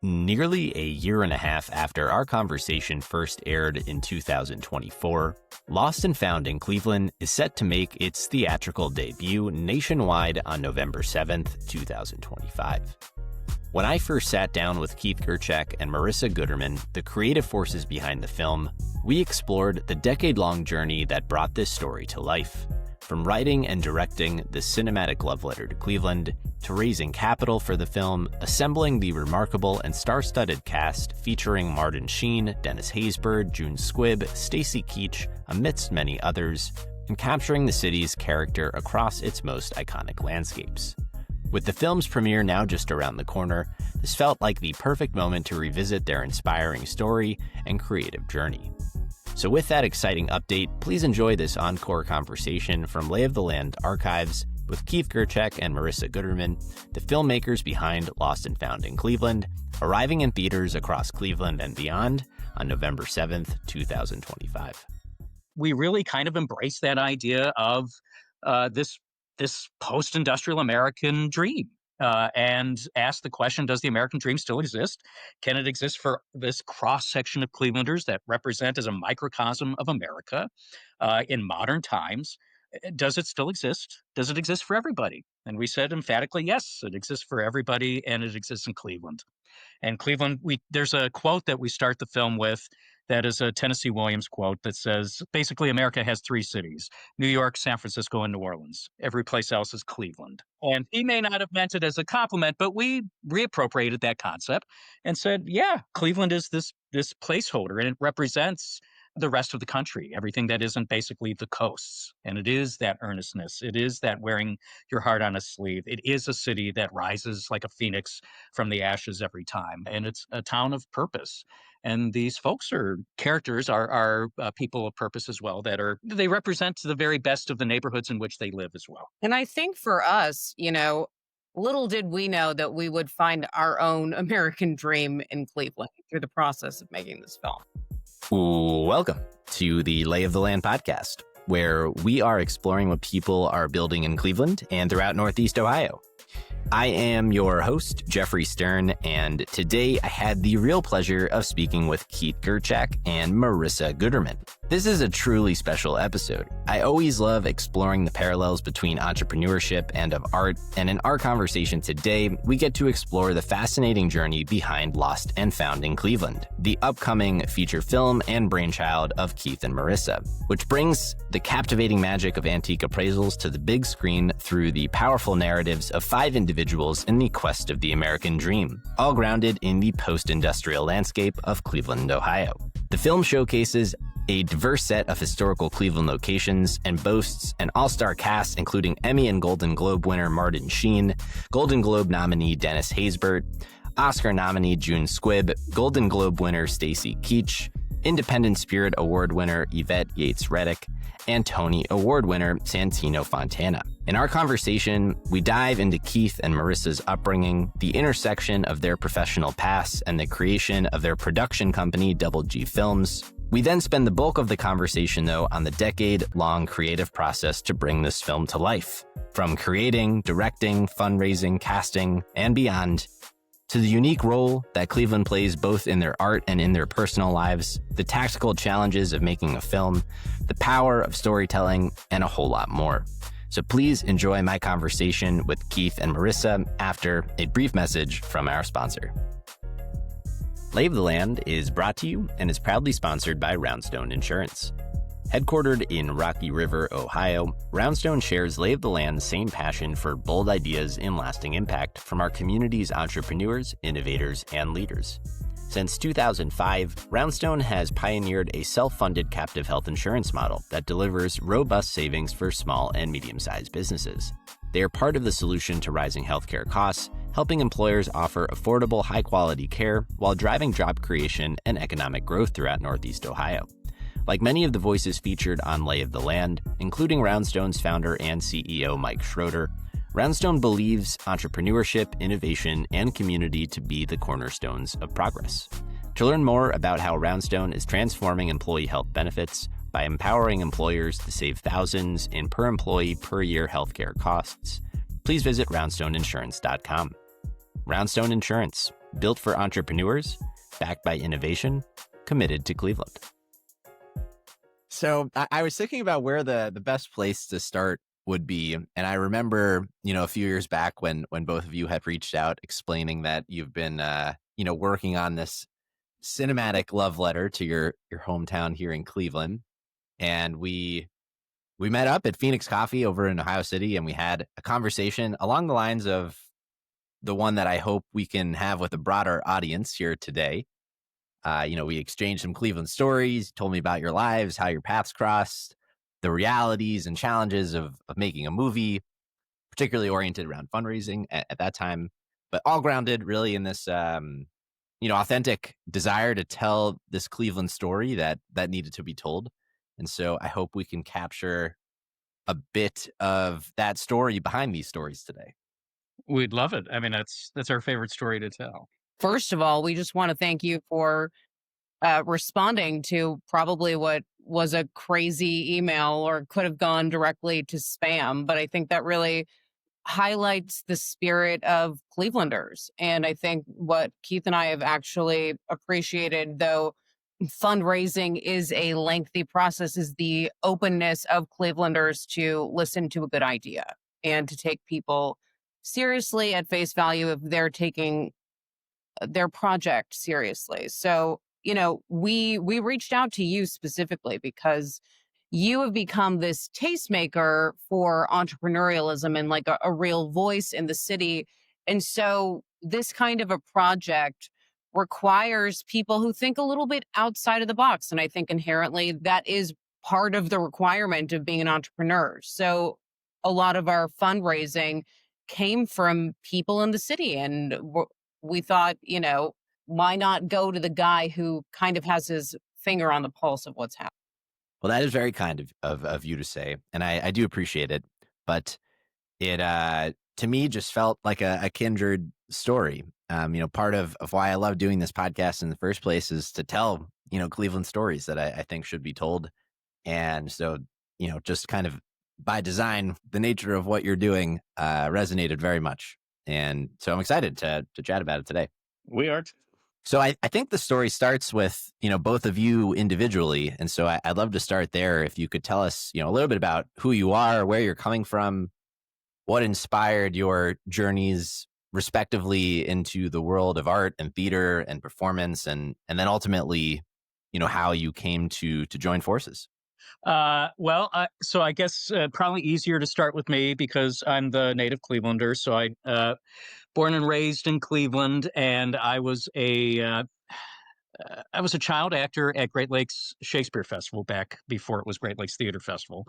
Nearly a year and a half after our conversation first aired in 2024, Lost and Found in Cleveland is set to make its theatrical debut nationwide on November 7th, 2025. When I first sat down with Keith Gerchak and Marisa Guterman, the creative forces behind the film, we explored the decade-long journey that brought this story to life. From writing and directing the cinematic love letter to Cleveland, to raising capital for the film, assembling the remarkable and star-studded cast featuring Martin Sheen, Dennis Haysbert, Squibb, Stacy Keach, amidst many others, and capturing the city's character across its most iconic landscapes. With the film's premiere now just around the corner, this felt like the perfect moment to revisit their inspiring story and creative journey. So with that exciting update, please enjoy this encore conversation from Lay of the Land Archives with Keith Gerchak and Marisa Guterman, the filmmakers behind Lost and Found in Cleveland, arriving in theaters across Cleveland and beyond on November 7th, 2025. We really kind of embrace that idea of this post-industrial American dream. And ask the question, does the American dream still exist? Can it exist for this cross-section of Clevelanders that represent as a microcosm of America in modern times? Does it still exist? Does it exist for everybody? And we said emphatically, yes, it exists for everybody, and it exists in Cleveland. And Cleveland, there's a quote that we start the film with that is a Tennessee Williams quote that says, basically, America has three cities, New York, San Francisco, and New Orleans. Every place else is Cleveland. And he may not have meant it as a compliment, but we reappropriated that concept and said, yeah, Cleveland is this placeholder, and it represents the rest of the country, everything that isn't basically the coasts. And it is that earnestness. It is that wearing your heart on a sleeve. It is a city that rises like a phoenix from the ashes every time. And it's a town of purpose. And these folks characters are people of purpose as well, they represent the very best of the neighborhoods in which they live as well. And I think for us, little did we know that we would find our own American dream in Cleveland through the process of making this film. Welcome to the Lay of the Land podcast, where we are exploring what people are building in Cleveland and throughout Northeast Ohio. I am your host, Jeffrey Stern, and today I had the real pleasure of speaking with Keith Gerchak and Marisa Guterman. This is a truly special episode. I always love exploring the parallels between entrepreneurship and of art, and in our conversation today, we get to explore the fascinating journey behind Lost and Found in Cleveland, the upcoming feature film and brainchild of Keith and Marisa, which brings the captivating magic of antique appraisals to the big screen through the powerful narratives of five individuals in the quest of the American dream, all grounded in the post-industrial landscape of Cleveland, Ohio. The film showcases a diverse set of historical Cleveland locations and boasts an all-star cast including Emmy and Golden Globe winner Martin Sheen, Golden Globe nominee Dennis Haysbert, Oscar nominee Squibb, Golden Globe winner Stacy Keach, Independent Spirit Award winner Yvette Yates-Reddick, and Tony Award winner Santino Fontana. In our conversation, we dive into Keith and Marisa's upbringing, the intersection of their professional paths, and the creation of their production company, Double G Films. We then spend the bulk of the conversation, though, on the decade-long creative process to bring this film to life. From creating, directing, fundraising, casting, and beyond, to the unique role that Cleveland plays both in their art and in their personal lives, the tactical challenges of making a film, the power of storytelling, and a whole lot more. So please enjoy my conversation with Keith and Marisa after a brief message from our sponsor. Lay of the Land is brought to you and is proudly sponsored by Roundstone Insurance. Headquartered in Rocky River, Ohio, Roundstone shares Lay of the Land's same passion for bold ideas and lasting impact from our community's entrepreneurs, innovators, and leaders. Since 2005, Roundstone has pioneered a self-funded captive health insurance model that delivers robust savings for small and medium-sized businesses. They are part of the solution to rising healthcare costs, helping employers offer affordable, high-quality care while driving job creation and economic growth throughout Northeast Ohio. Like many of the voices featured on Lay of the Land, including Roundstone's founder and CEO Mike Schroeder, Roundstone believes entrepreneurship, innovation, and community to be the cornerstones of progress. To learn more about how Roundstone is transforming employee health benefits by empowering employers to save thousands in per employee per year healthcare costs, please visit roundstoneinsurance.com. Roundstone Insurance, built for entrepreneurs, backed by innovation, committed to Cleveland. So I was thinking about where the best place to start would be. And I remember, a few years back when both of you had reached out explaining that you've been, working on this cinematic love letter to your hometown here in Cleveland. And we met up at Phoenix Coffee over in Ohio City, and we had a conversation along the lines of the one that I hope we can have with a broader audience here today. We exchanged some Cleveland stories, told me about your lives, how your paths crossed, the realities and challenges of making a movie, particularly oriented around fundraising at that time, but all grounded really in this, authentic desire to tell this Cleveland story that needed to be told. And so I hope we can capture a bit of that story behind these stories today. We'd love it. I mean, that's our favorite story to tell. First of all, we just want to thank you for responding to probably what was a crazy email or could have gone directly to spam. But I think that really highlights the spirit of Clevelanders. And I think what Keith and I have actually appreciated, though fundraising is a lengthy process, is the openness of Clevelanders to listen to a good idea and to take people seriously at face value if they're taking their project seriously. So, we reached out to you specifically because you have become this tastemaker for entrepreneurialism and like a real voice in the city. And so this kind of a project requires people who think a little bit outside of the box. And I think inherently that is part of the requirement of being an entrepreneur. So a lot of our fundraising came from people in the city. And we thought, why not go to the guy who kind of has his finger on the pulse of what's happening? Well, that is very kind of you to say, and I do appreciate it. But it to me just felt like a kindred story. Part of why I love doing this podcast in the first place is to tell Cleveland stories that I think should be told. And so just kind of by design, the nature of what you're doing resonated very much, and so I'm excited to chat about it today. We are. So I think the story starts with, both of you individually. And so I'd love to start there. If you could tell us, a little bit about who you are, where you're coming from, what inspired your journeys respectively into the world of art and theater and performance, and then ultimately, how you came to join forces. So I guess probably easier to start with me because I'm the native Clevelander. So I born and raised in Cleveland, and I was a child actor at Great Lakes Shakespeare Festival back before it was Great Lakes Theater Festival.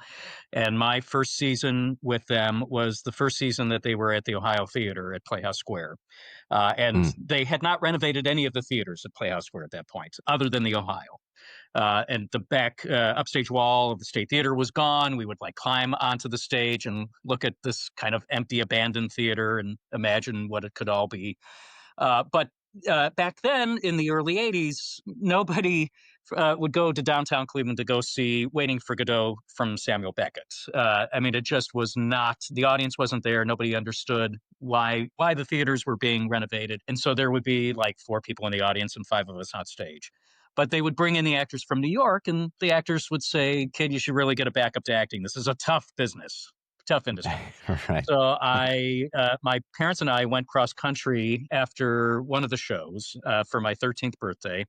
And my first season with them was the first season that they were at the Ohio Theater at Playhouse Square. And they had not renovated any of the theaters at Playhouse Square at that point, other than the Ohio. And the back upstage wall of the State Theater was gone. We would climb onto the stage and look at this kind of empty, abandoned theater and imagine what it could all be. But back then in the early 80s, nobody would go to downtown Cleveland to go see Waiting for Godot from Samuel Beckett. It just was not, the audience wasn't there. Nobody understood why the theaters were being renovated. And so there would be 4 people in the audience and 5 of us on stage. But they would bring in the actors from New York, and the actors would say, "Kid, you should really get a backup to acting. This is a tough business, tough industry." Right. So my parents and I went cross country after one of the shows for my 13th birthday.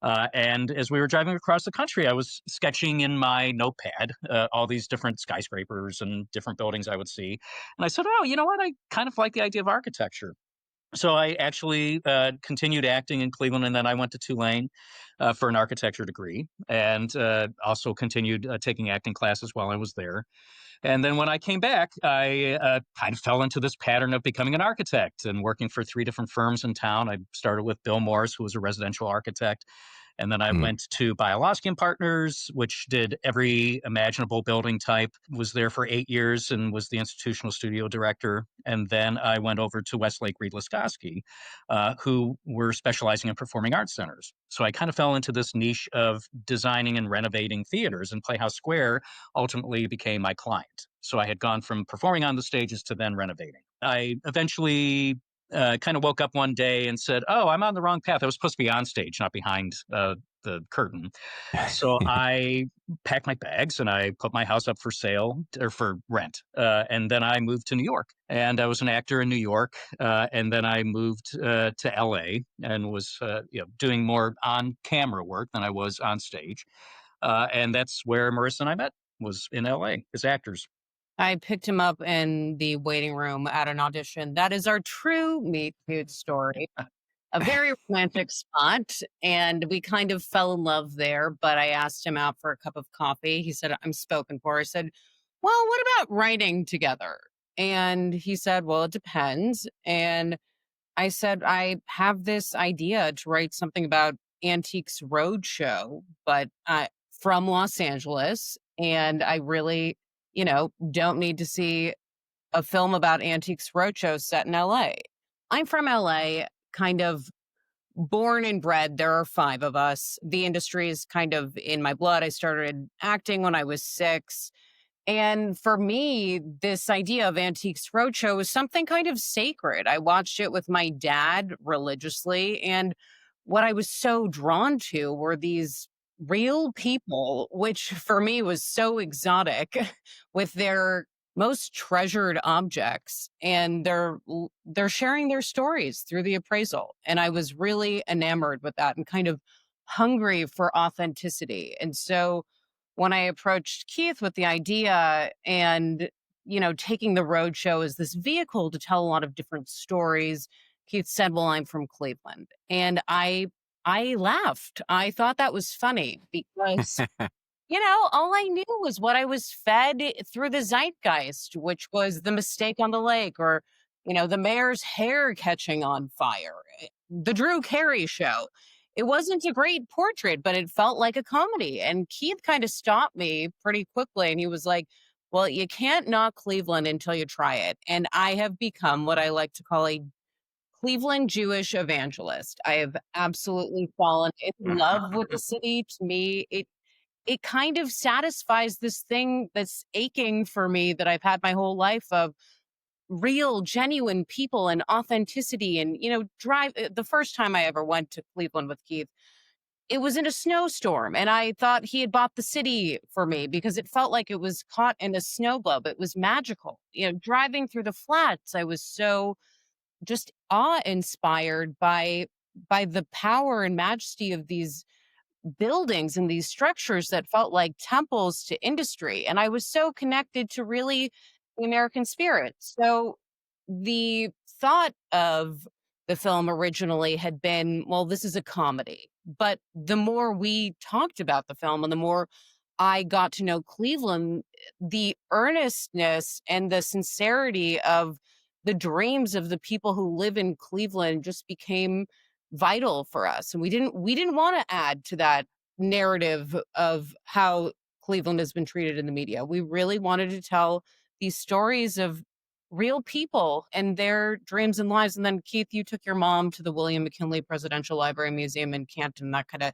And as we were driving across the country, I was sketching in my notepad all these different skyscrapers and different buildings I would see. And I said, "Oh, you know what? I kind of like the idea of architecture." So I actually continued acting in Cleveland, and then I went to Tulane for an architecture degree, and also continued taking acting classes while I was there. And then when I came back, I kind of fell into this pattern of becoming an architect and working for 3 different firms in town. I started with Bill Morris, who was a residential architect. And then I went to Bioloski and Partners, which did every imaginable building type, was there for 8 years and was the institutional studio director. And then I went over to Westlake Reed Laskowski, who were specializing in performing arts centers. So I kind of fell into this niche of designing and renovating theaters, and Playhouse Square ultimately became my client. So I had gone from performing on the stages to then renovating. I eventually kind of woke up one day and said, "Oh, I'm on the wrong path. I was supposed to be on stage, not behind the curtain." So I packed my bags and I put my house up for sale or for rent. And then I moved to New York, and I was an actor in New York. And then I moved to LA and was doing more on camera work than I was on stage. And that's where Marissa and I met, was in LA as actors. I picked him up in the waiting room at an audition. That is our true meet cute story. A very romantic spot, and we kind of fell in love there. But I asked him out for a cup of coffee. He said, "I'm spoken for." I said, "Well, what about writing together?" And he said, "Well, it depends." And I said, "I have this idea to write something about Antiques Roadshow, but from Los Angeles. And I really, don't need to see a film about Antiques Roadshow set in LA. I'm from LA, kind of born and bred. There are 5 of us. The industry is kind of in my blood. I started acting when I was 6. And for me, this idea of Antiques Roadshow was something kind of sacred. I watched it with my dad religiously. And what I was so drawn to were these real people, which for me was so exotic, with their most treasured objects. And they're sharing their stories through the appraisal. And I was really enamored with that and kind of hungry for authenticity. And so when I approached Keith with the idea and, taking the roadshow as this vehicle to tell a lot of different stories, Keith said, "Well, I'm from Cleveland." And I laughed. I thought that was funny because all I knew was what I was fed through the zeitgeist, which was the mistake on the lake, or, the mayor's hair catching on fire, the Drew Carey show. It wasn't a great portrait, but it felt like a comedy. And Keith kind of stopped me pretty quickly. And he was like, "Well, you can't knock Cleveland until you try it." And I have become what I like to call a Cleveland Jewish evangelist. I have absolutely fallen in love with the city. To me, it kind of satisfies this thing that's aching for me that I've had my whole life, of real, genuine people and authenticity. And, the first time I ever went to Cleveland with Keith, it was in a snowstorm. And I thought he had bought the city for me because it felt like it was caught in a snow globe. It was magical. Driving through the flats, I was so just awe-inspired by the power and majesty of these buildings and these structures that felt like temples to industry. And I was so connected to really the American spirit. So the thought of the film originally had been, well, this is a comedy. But the more we talked about the film and the more I got to know Cleveland, the earnestness and the sincerity of the dreams of the people who live in Cleveland just became vital for us. And we didn't want to add to that narrative of how Cleveland has been treated in the media. We really wanted to tell these stories of real people and their dreams and lives. And then, Keith, you took your mom to the William McKinley Presidential Library Museum in Canton. That kind of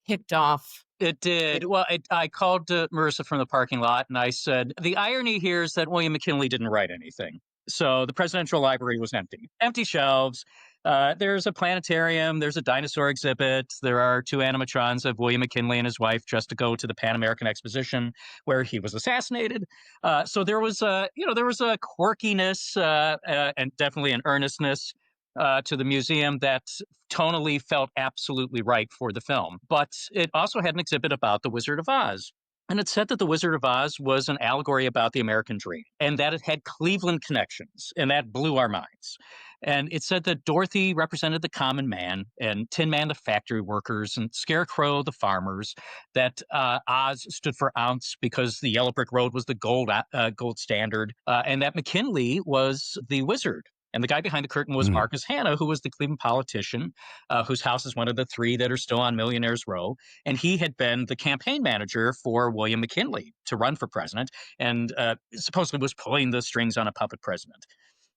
kicked off. It did. Well, I called Marissa from the parking lot and I said, the irony here is that William McKinley didn't write anything. So the presidential library was empty shelves. There's a planetarium. There's a dinosaur exhibit. There are 2 animatrons of William McKinley and his wife dressed to go to the Pan American Exposition where he was assassinated. So there was a quirkiness and definitely an earnestness to the museum that tonally felt absolutely right for the film. But it also had an exhibit about the Wizard of Oz. And it said that the Wizard of Oz was an allegory about the American dream and that it had Cleveland connections, and that blew our minds. And it said that Dorothy represented the common man and Tin Man the factory workers and Scarecrow the farmers, that Oz stood for ounce because the yellow brick road was the gold standard, and that McKinley was the wizard. And the guy behind the curtain was Marcus Hanna, who was the Cleveland politician, whose house is one of the 3 that are still on Millionaires Row. And he had been the campaign manager for William McKinley to run for president, and supposedly was pulling the strings on a puppet president.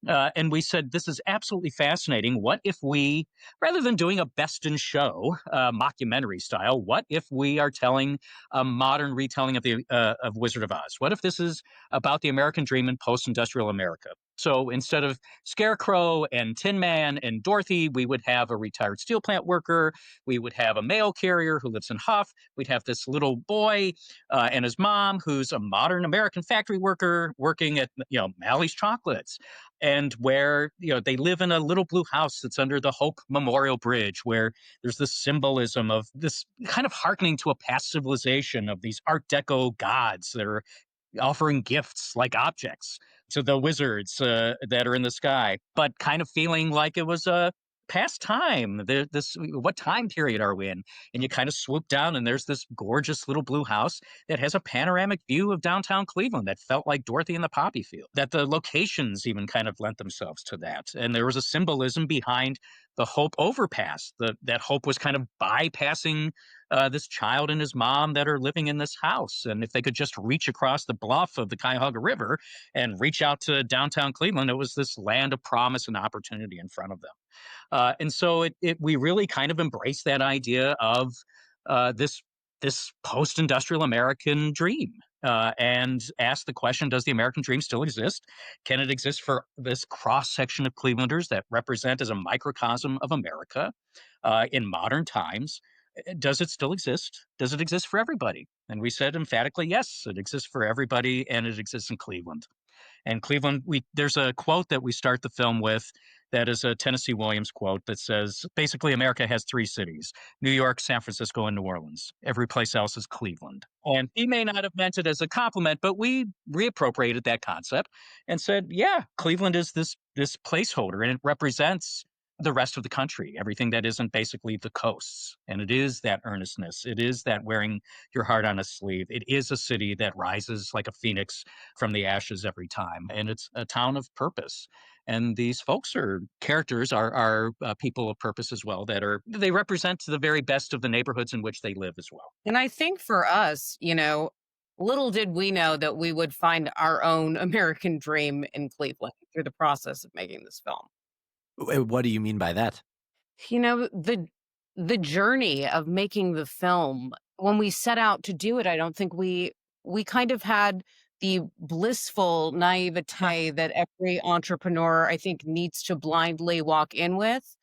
And we said, this is absolutely fascinating. What if we, rather than doing a best in show, mockumentary style, what if we are telling a modern retelling of Wizard of Oz? What if this is about the American dream in post-industrial America? So instead of Scarecrow and Tin Man and Dorothy, we would have a retired steel plant worker. We would have a mail carrier who lives in Huff. We'd have this little boy and his mom, who's a modern American factory worker working at Mally's Chocolates, and where they live in a little blue house that's under the Hope Memorial Bridge, where there's this symbolism of this kind of hearkening to a past civilization of these Art Deco gods that are offering gifts like objects to the wizards that are in the sky, but kind of feeling like it was a past time. What time period are we in? And you kind of swoop down, and there's this gorgeous little blue house that has a panoramic view of downtown Cleveland that felt like Dorothy and the Poppy Field. That the locations even kind of lent themselves to that, and there was a symbolism behind the Hope overpass. That Hope was kind of bypassing this child and his mom that are living in this house. And if they could just reach across the bluff of the Cuyahoga River and reach out to downtown Cleveland, it was this land of promise and opportunity in front of them. And so we really kind of embraced that idea of this post-industrial American dream. And asked the question, does the American dream still exist? Can it exist for this cross-section of Clevelanders that represent as a microcosm of America in modern times? Does it still exist? Does it exist for everybody? And we said emphatically, yes, it exists for everybody, and it exists in Cleveland. And Cleveland, there's a quote that we start the film with that is a Tennessee Williams quote that says, basically, America has three cities: New York, San Francisco, and New Orleans. Every place else is Cleveland. And he may not have meant it as a compliment, but we reappropriated that concept and said, yeah, Cleveland is this placeholder, and it represents the rest of the country, everything that isn't basically the coasts. And it is that earnestness. It is that wearing your heart on a sleeve. It is a city that rises like a phoenix from the ashes every time. And it's a town of purpose. And these folks are characters, are people of purpose as well, they represent the very best of the neighborhoods in which they live as well. And I think for us, little did we know that we would find our own American dream in Cleveland through the process of making this film. What do you mean by that? The journey of making the film, when we set out to do it, I don't think we kind of had the blissful naivete that every entrepreneur, I think, needs to blindly walk in with.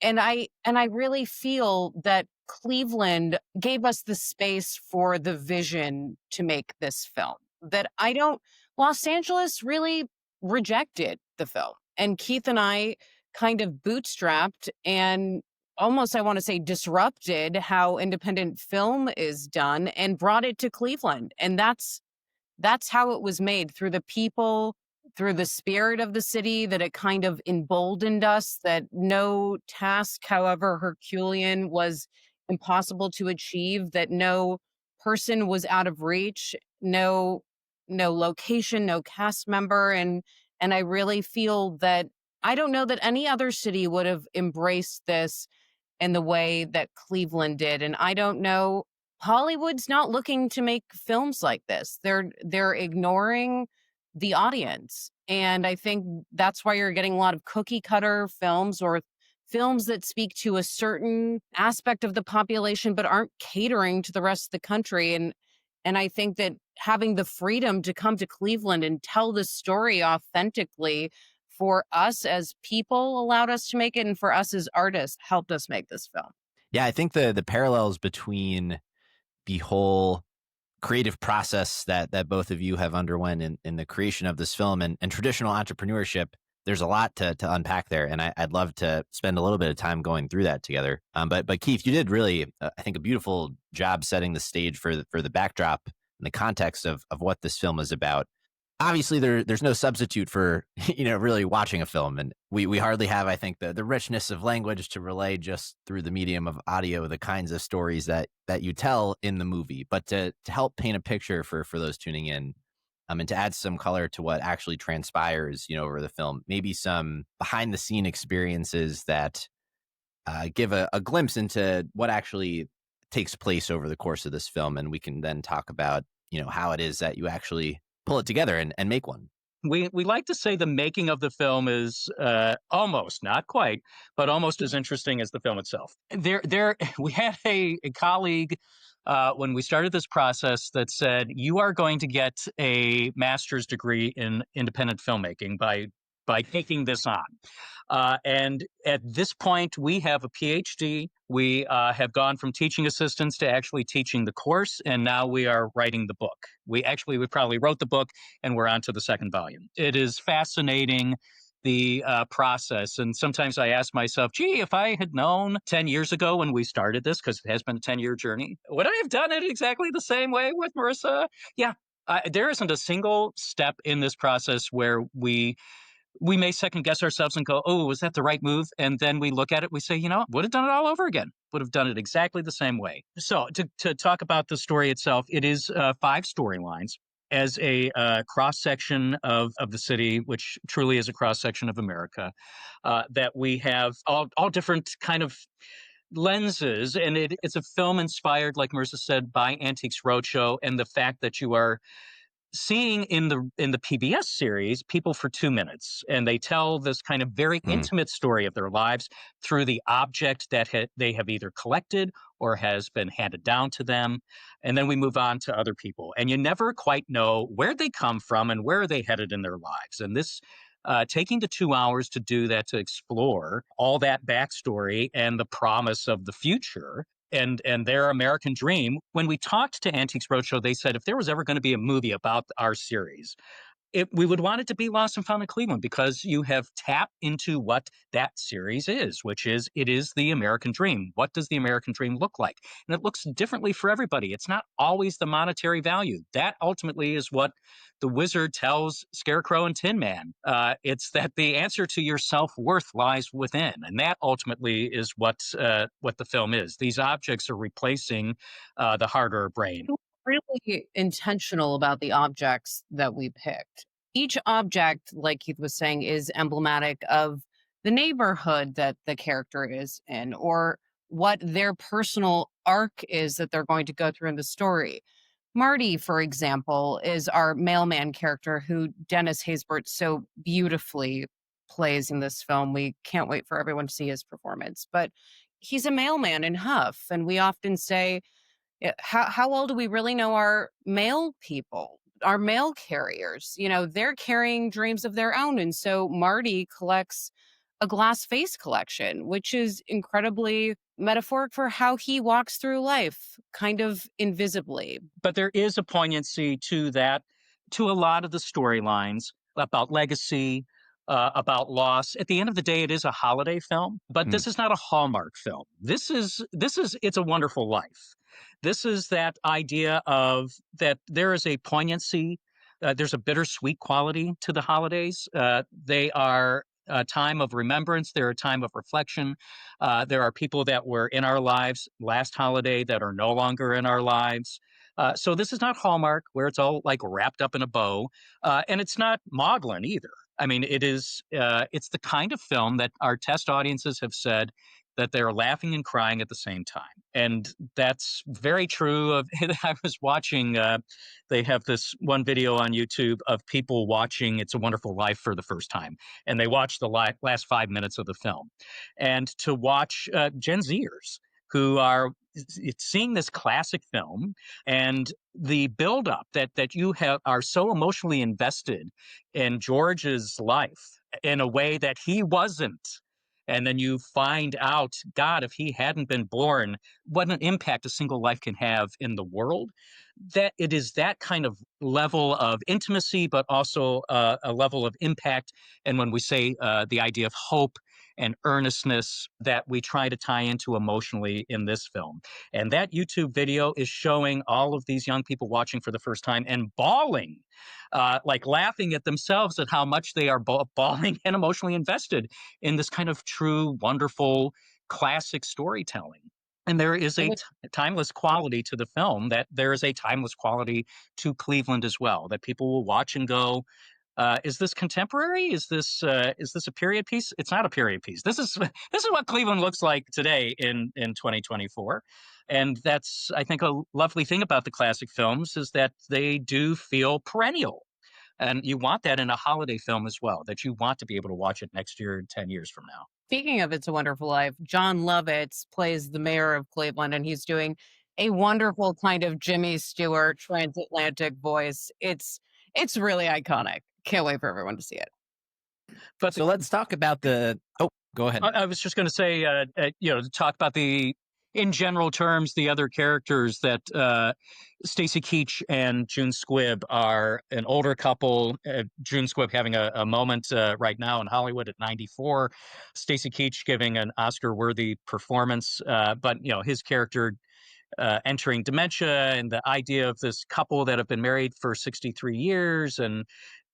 And I really feel that Cleveland gave us the space for the vision to make this film. Los Angeles really rejected the film. And Keith and I kind of bootstrapped and almost, I want to say, disrupted how independent film is done and brought it to Cleveland. And that's how it was made, through the people, through the spirit of the city, that it kind of emboldened us, that no task, however Herculean, was impossible to achieve, that no person was out of reach, no location, no cast member. And I really feel that I don't know that any other city would have embraced this in the way that Cleveland did. And I don't know, Hollywood's not looking to make films like this. They're ignoring the audience. And I think that's why you're getting a lot of cookie cutter films, or films that speak to a certain aspect of the population but aren't catering to the rest of the country. And I think that having the freedom to come to Cleveland and tell the story authentically for us as people allowed us to make it, and for us as artists helped us make this film. Yeah, I think the parallels between the whole creative process that both of you have underwent in the creation of this film and traditional entrepreneurship, there's a lot to unpack there. And I'd love to spend a little bit of time going through that together. But Keith, you did really, I think, a beautiful job setting the stage for the backdrop and the context of what this film is about. Obviously, there's no substitute for, really watching a film. And we hardly have, I think, the richness of language to relay just through the medium of audio, the kinds of stories that you tell in the movie. But to help paint a picture for those tuning in, and to add some color to what actually transpires, over the film, maybe some behind the scene experiences that give a glimpse into what actually takes place over the course of this film. And we can then talk about, how it is that you actually pull it together and make one. We like to say the making of the film is almost, not quite, but almost as interesting as the film itself. We had a colleague when we started this process that said, you are going to get a master's degree in independent filmmaking by by taking this on. And at this point, we have a PhD. We have gone from teaching assistants to actually teaching the course, and now we are writing the book. We probably wrote the book, and we're on to the second volume. It is fascinating, the process. And sometimes I ask myself, gee, if I had known 10 years ago when we started this, because it has been a 10-year journey, would I have done it exactly the same way with Marisa? Yeah. There isn't a single step in this process where we may second guess ourselves and go, oh, was that the right move? And then we look at it, we say, would have done it all over again. Would have done it exactly the same way. So to talk about the story itself, it is 5 storylines as a cross-section of the city, which truly is a cross-section of America, that we have all different kind of lenses. And it's a film inspired, like Marisa said, by Antiques Roadshow, and the fact that you are seeing in the PBS series people for 2 minutes, and they tell this kind of very intimate story of their lives through the object that they have either collected or has been handed down to them. And then we move on to other people, and you never quite know where they come from and where they headed in their lives. And this taking the 2 hours to do that, to explore all that backstory and the promise of the future and their American dream. When we talked to Antiques Roadshow, they said if there was ever going to be a movie about our series, we would want it to be Lost and Found in Cleveland, because you have tapped into what that series is, which is it is the American dream. What does the American dream look like? And it looks differently for everybody. It's not always the monetary value. That ultimately is what the wizard tells Scarecrow and Tin Man. It's that the answer to your self-worth lies within. And that ultimately is what the film is. These objects are replacing the heart or brain. Really intentional about the objects that we picked. Each object, like Keith was saying, is emblematic of the neighborhood that the character is in, or what their personal arc is that they're going to go through in the story. Marty, for example, is our mailman character who Dennis Haysbert so beautifully plays in this film. We can't wait for everyone to see his performance. But he's a mailman in Huff, and we often say, yeah, how well do we really know our mail people, our mail carriers? They're carrying dreams of their own. And so Marty collects a glass face collection, which is incredibly metaphoric for how he walks through life, kind of invisibly. But there is a poignancy to that, to a lot of the storylines about legacy, about loss. At the end of the day, it is a holiday film, but this is not a Hallmark film. This is It's a Wonderful Life. This is that idea of that there is a poignancy, there's a bittersweet quality to the holidays. They are a time of remembrance. They're a time of reflection. There are people that were in our lives last holiday that are no longer in our lives. So this is not Hallmark, where it's all like wrapped up in a bow, and it's not maudlin either. I mean, it's the kind of film that our test audiences have said that they're laughing and crying at the same time. And that's very true of, I was watching, they have this one video on YouTube of people watching It's a Wonderful Life for the first time. And they watch the last 5 minutes of the film. And to watch Gen Zers who are seeing this classic film and the buildup that you are so emotionally invested in George's life in a way that he wasn't. And then you find out, God, if he hadn't been born, what an impact a single life can have in the world. That it is that kind of level of intimacy, but also a level of impact. And when we say the idea of hope and earnestness that we try to tie into emotionally in this film. And that YouTube video is showing all of these young people watching for the first time and bawling, like laughing at themselves at how much they are bawling and emotionally invested in this kind of true, wonderful, classic storytelling. And there is a timeless quality to the film, that there is a timeless quality to Cleveland as well, that people will watch and go, is this contemporary? Is this a period piece? It's not a period piece. This is what Cleveland looks like today in 2024. And that's, I think, a lovely thing about the classic films is that they do feel perennial. And you want that in a holiday film as well, that you want to be able to watch it next year, 10 years from now. Speaking of It's a Wonderful Life, John Lovitz plays the mayor of Cleveland, and he's doing a wonderful kind of Jimmy Stewart transatlantic voice. It's really iconic. Can't wait for everyone to see it. But So let's talk about go ahead. I was just going to say, to talk about in general terms, the other characters that Stacy Keach and June Squibb are an older couple. June Squibb having a moment right now in Hollywood at 94. Stacy Keach giving an Oscar-worthy performance, but his character entering dementia, and the idea of this couple that have been married for 63 years and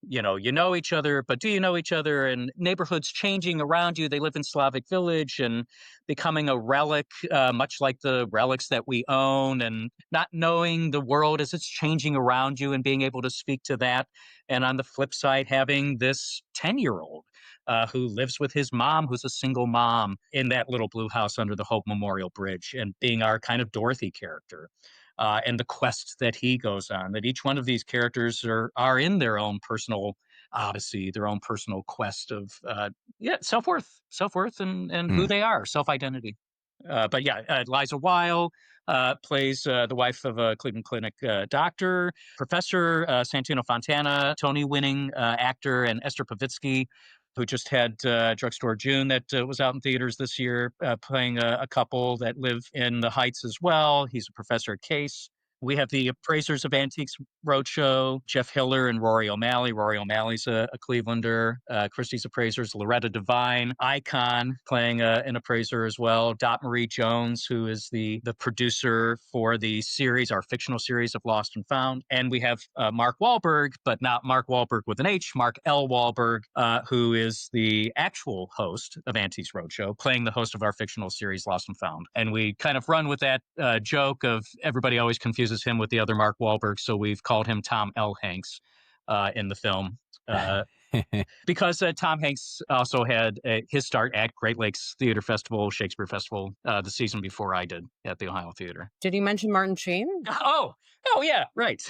you know each other, but do you know each other? And neighborhoods changing around you. They live in Slavic Village and becoming a relic, much like the relics that we own, and not knowing the world as it's changing around you and being able to speak to that. And on the flip side, having this 10-year-old who lives with his mom, who's a single mom, in that little blue house under the Hope Memorial Bridge, and being our kind of Dorothy character. And the quest that he goes on, that each one of these characters are in their own personal odyssey, their own personal quest of self-worth and who they are, self-identity. But Liza Weil plays the wife of a Cleveland Clinic doctor, Professor Santino Fontana, Tony-winning actor, and Esther Povitsky, who just had Drugstore June that was out in theaters this year, playing a couple that live in the Heights as well. He's a professor at Case. We have the appraisers of Antiques Roadshow, Jeff Hiller and Rory O'Malley. Rory O'Malley's a Clevelander. Christie's appraisers, Loretta Devine, Icon, playing an appraiser as well. Dot Marie Jones, who is the producer for the series, our fictional series of Lost and Found. And we have Mark Wahlberg, but not Mark Wahlberg with an H, Mark L. Wahlberg, who is the actual host of Antiques Roadshow, playing the host of our fictional series, Lost and Found. And we kind of run with that joke of everybody always confuses him with the other Mark Wahlberg, so we've called him Tom L. Hanks in the film. Because Tom Hanks also had his start at Great Lakes Theater Festival, Shakespeare Festival, the season before I did at the Ohio Theater. Did you mention Martin Sheen? Oh yeah, right.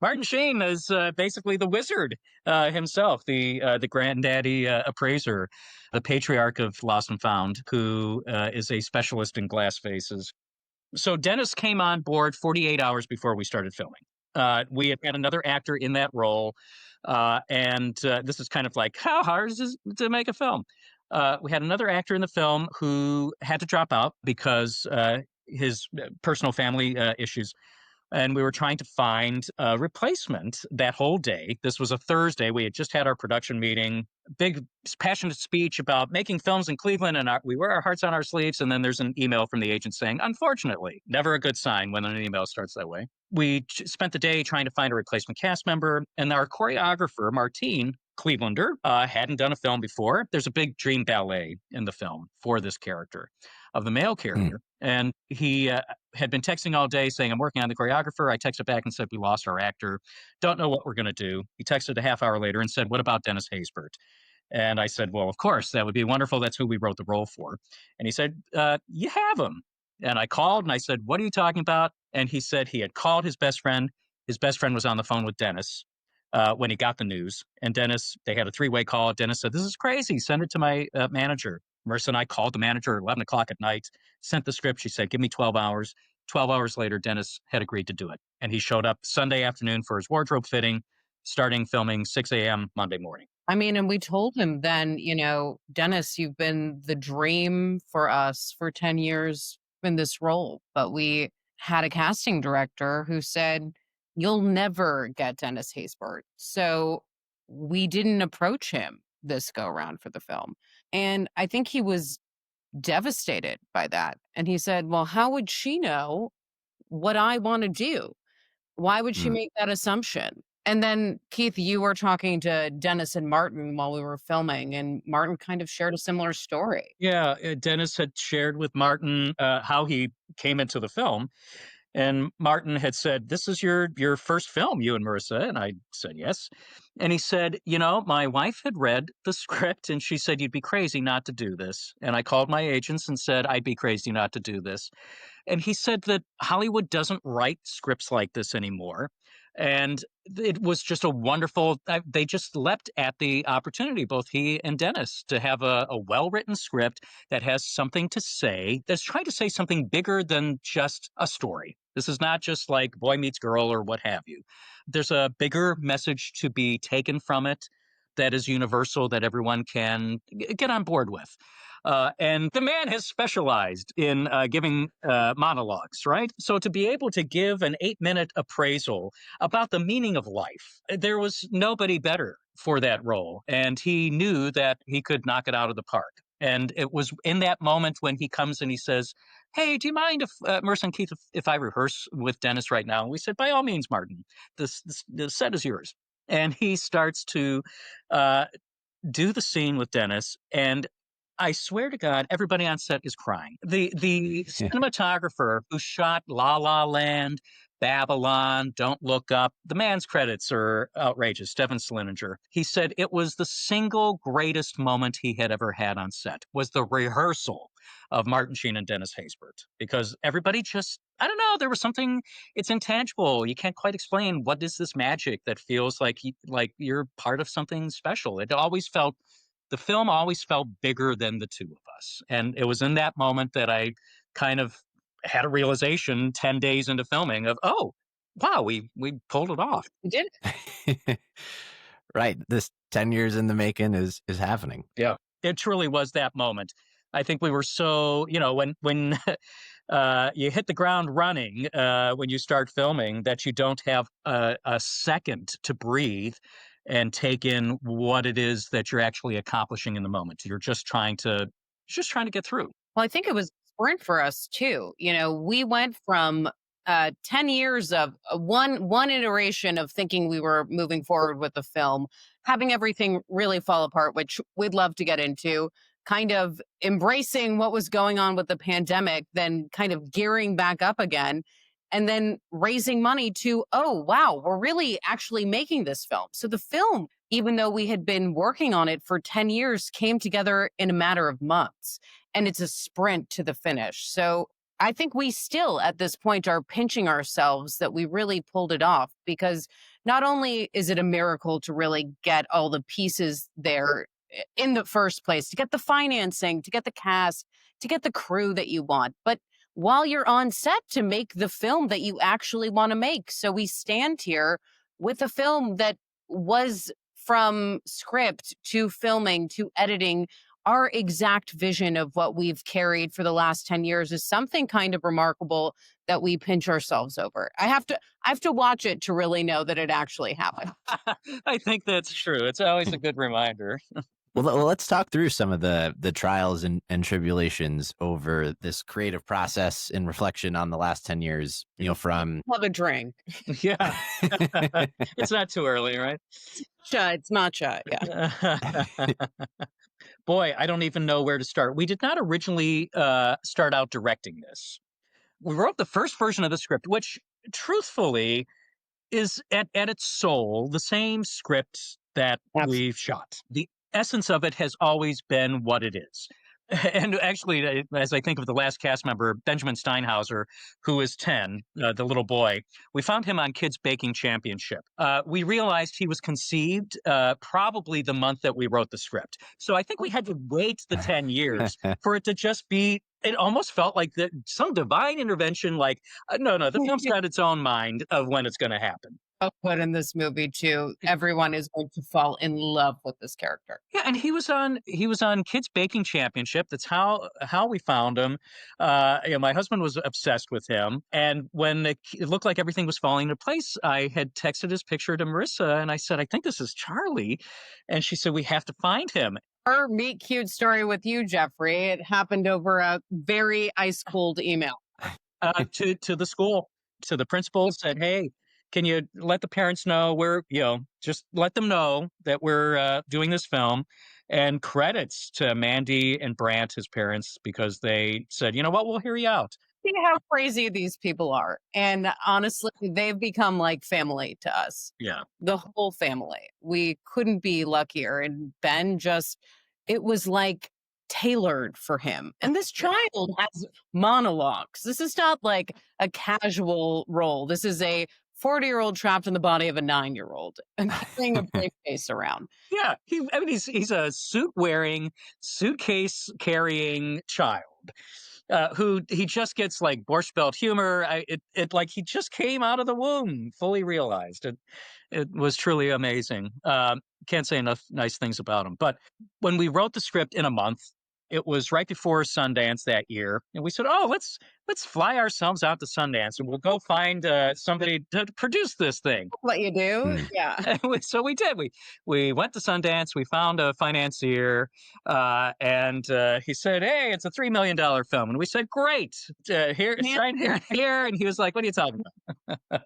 Martin Sheen is basically the wizard himself, the granddaddy appraiser, the patriarch of Lost and Found, who is a specialist in glass faces. So Dennis came on board 48 hours before we started filming. We had another actor in that role, and this is kind of like, how hard is it to make a film? We had another actor in the film who had to drop out because his personal family issues. And we were trying to find a replacement that whole day. This was a Thursday. We had just had our production meeting, big passionate speech about making films in Cleveland, and we wear our hearts on our sleeves. And then there's an email from the agent saying, unfortunately, never a good sign when an email starts that way. We spent the day trying to find a replacement cast member, and our choreographer, Martin, Clevelander, hadn't done a film before. There's a big dream ballet in the film for this character of the male character. And he had been texting all day saying, I'm working on the choreographer. I texted back and said, we lost our actor. Don't know what we're going to do. He texted a half hour later and said, what about Dennis Haysbert? And I said, well, of course, that would be wonderful. That's who we wrote the role for. And he said, you have him. And I called and I said, what are you talking about? And he said he had called his best friend. His best friend was on the phone with Dennis when he got the news. And Dennis, they had a three-way call. Dennis said, this is crazy. Send it to my manager. Marissa and I called the manager at 11 o'clock at night, sent the script. She said, give me 12 hours. 12 hours later, Dennis had agreed to do it. And he showed up Sunday afternoon for his wardrobe fitting, starting filming 6 a.m. Monday morning. I mean, and we told him then, Dennis, you've been the dream for us for 10 years in this role. But we had a casting director who said, you'll never get Dennis Haysbert. So we didn't approach him this go around for the film. And I think he was devastated by that. And he said, well, how would she know what I want to do? Why would she make that assumption? And then, Keith, you were talking to Dennis and Martin while we were filming, and Martin kind of shared a similar story. Yeah, Dennis had shared with Martin how he came into the film. And Martin had said, this is your first film, you and Marissa. And I said, yes. And he said, my wife had read the script and she said, you'd be crazy not to do this. And I called my agents and said, I'd be crazy not to do this. And he said that Hollywood doesn't write scripts like this anymore. And it was just a wonderful, they just leapt at the opportunity, both he and Dennis, to have a well-written script that has something to say, that's trying to say something bigger than just a story. This is not just like boy meets girl or what have you. There's a bigger message to be taken from it that is universal, that everyone can get on board with. And the man has specialized in giving monologues, right? So to be able to give an 8-minute appraisal about the meaning of life, there was nobody better for that role. And he knew that he could knock it out of the park. And it was in that moment when he comes and he says, "Hey, do you mind if Marissa and Keith, if I rehearse with Dennis right now?" And we said, "By all means, Martin, the set is yours." And he starts to uh, do the scene with Dennis, and I swear to God, everybody on set is crying. The cinematographer who shot La La Land, Babylon, Don't Look Up, the man's credits are outrageous. Stephen Slininger. He said it was the single greatest moment he had ever had on set was the rehearsal of Martin Sheen and Dennis Haysbert, because everybody just, I don't know, there was something, it's intangible. You can't quite explain what is this magic that feels like you're part of something special. The film always felt bigger than the two of us. And it was in that moment that I kind of had a realization 10 days into filming of, oh, wow, we pulled it off. We did. Right. This 10 years in the making is happening. Yeah. It truly was that moment. I think we were so, when you hit the ground running when you start filming, that you don't have a second to breathe and take in what it is that you're actually accomplishing in the moment. You're just trying to get through. Well, I think it was a sprint for us too. We went from 10 years of one iteration of thinking we were moving forward with the film, having everything really fall apart, which we'd love to get into, kind of embracing what was going on with the pandemic, then kind of gearing back up again, and then raising money to, oh, wow, we're really actually making this film. So the film, even though we had been working on it for 10 years, came together in a matter of months. And it's a sprint to the finish. So I think we still, at this point, are pinching ourselves that we really pulled it off, because not only is it a miracle to really get all the pieces there in the first place, to get the financing, to get the cast, to get the crew that you want, but while you're on set, to make the film that you actually want to make. So we stand here with a film that was, from script to filming to editing, our exact vision of what we've carried for the last 10 years is something kind of remarkable that we pinch ourselves over. I have to watch it to really know that it actually happened. I think that's true. It's always a good reminder. Well, let's talk through some of the trials and tribulations over this creative process in reflection on the last 10 years, from... Have a drink. Yeah. It's not too early, right? It's not shy. Yeah. Boy, I don't even know where to start. We did not originally start out directing this. We wrote the first version of the script, which truthfully is at its soul the same script that we've shot. The essence of it has always been what it is. And actually, as I think of the last cast member, Benjamin Steinhauser, who is 10, the little boy, we found him on Kids Baking Championship. We realized he was conceived probably the month that we wrote the script. So I think we had to wait the 10 years for it to just be, it almost felt like some divine intervention, like, no, the film's got its own mind of when it's going to happen. Put in this movie too, everyone is going to fall in love with this character. Yeah, and he was on Kids Baking Championship. That's how we found him. My husband was obsessed with him, and when it looked like everything was falling into place, I had texted his picture to Marissa, and I said, "I think this is Charlie," and she said, "We have to find him." Her meet cute story with you, Jeffrey, it happened over a very ice cold email to the school, to the principal. Said, "Hey, can you let the parents know just let them know that we're doing this film?" And credits to Mandy and Brant, his parents, because they said, "You know what, we'll hear you out." See how crazy these people are. And honestly, they've become like family to us. Yeah. The whole family. We couldn't be luckier. And Ben it was like tailored for him. And this child has monologues. This is not like a casual role. This is a 40-year-old trapped in the body of a 9-year-old and carrying a briefcase around. Yeah, he's a suit-wearing, suitcase-carrying child who he just gets like Borscht Belt humor. Like he just came out of the womb, fully realized. It was truly amazing. can't say enough nice things about him. But when we wrote the script in a month, it was right before Sundance that year, and we said, "Oh, let's fly ourselves out to Sundance, and we'll go find somebody to produce this thing." What you do? Hmm. Yeah. So we did. We went to Sundance. We found a financier, and he said, "Hey, it's a $3 million film." And we said, "Great, here, Man, sign here, here." And he was like, "What are you talking about?"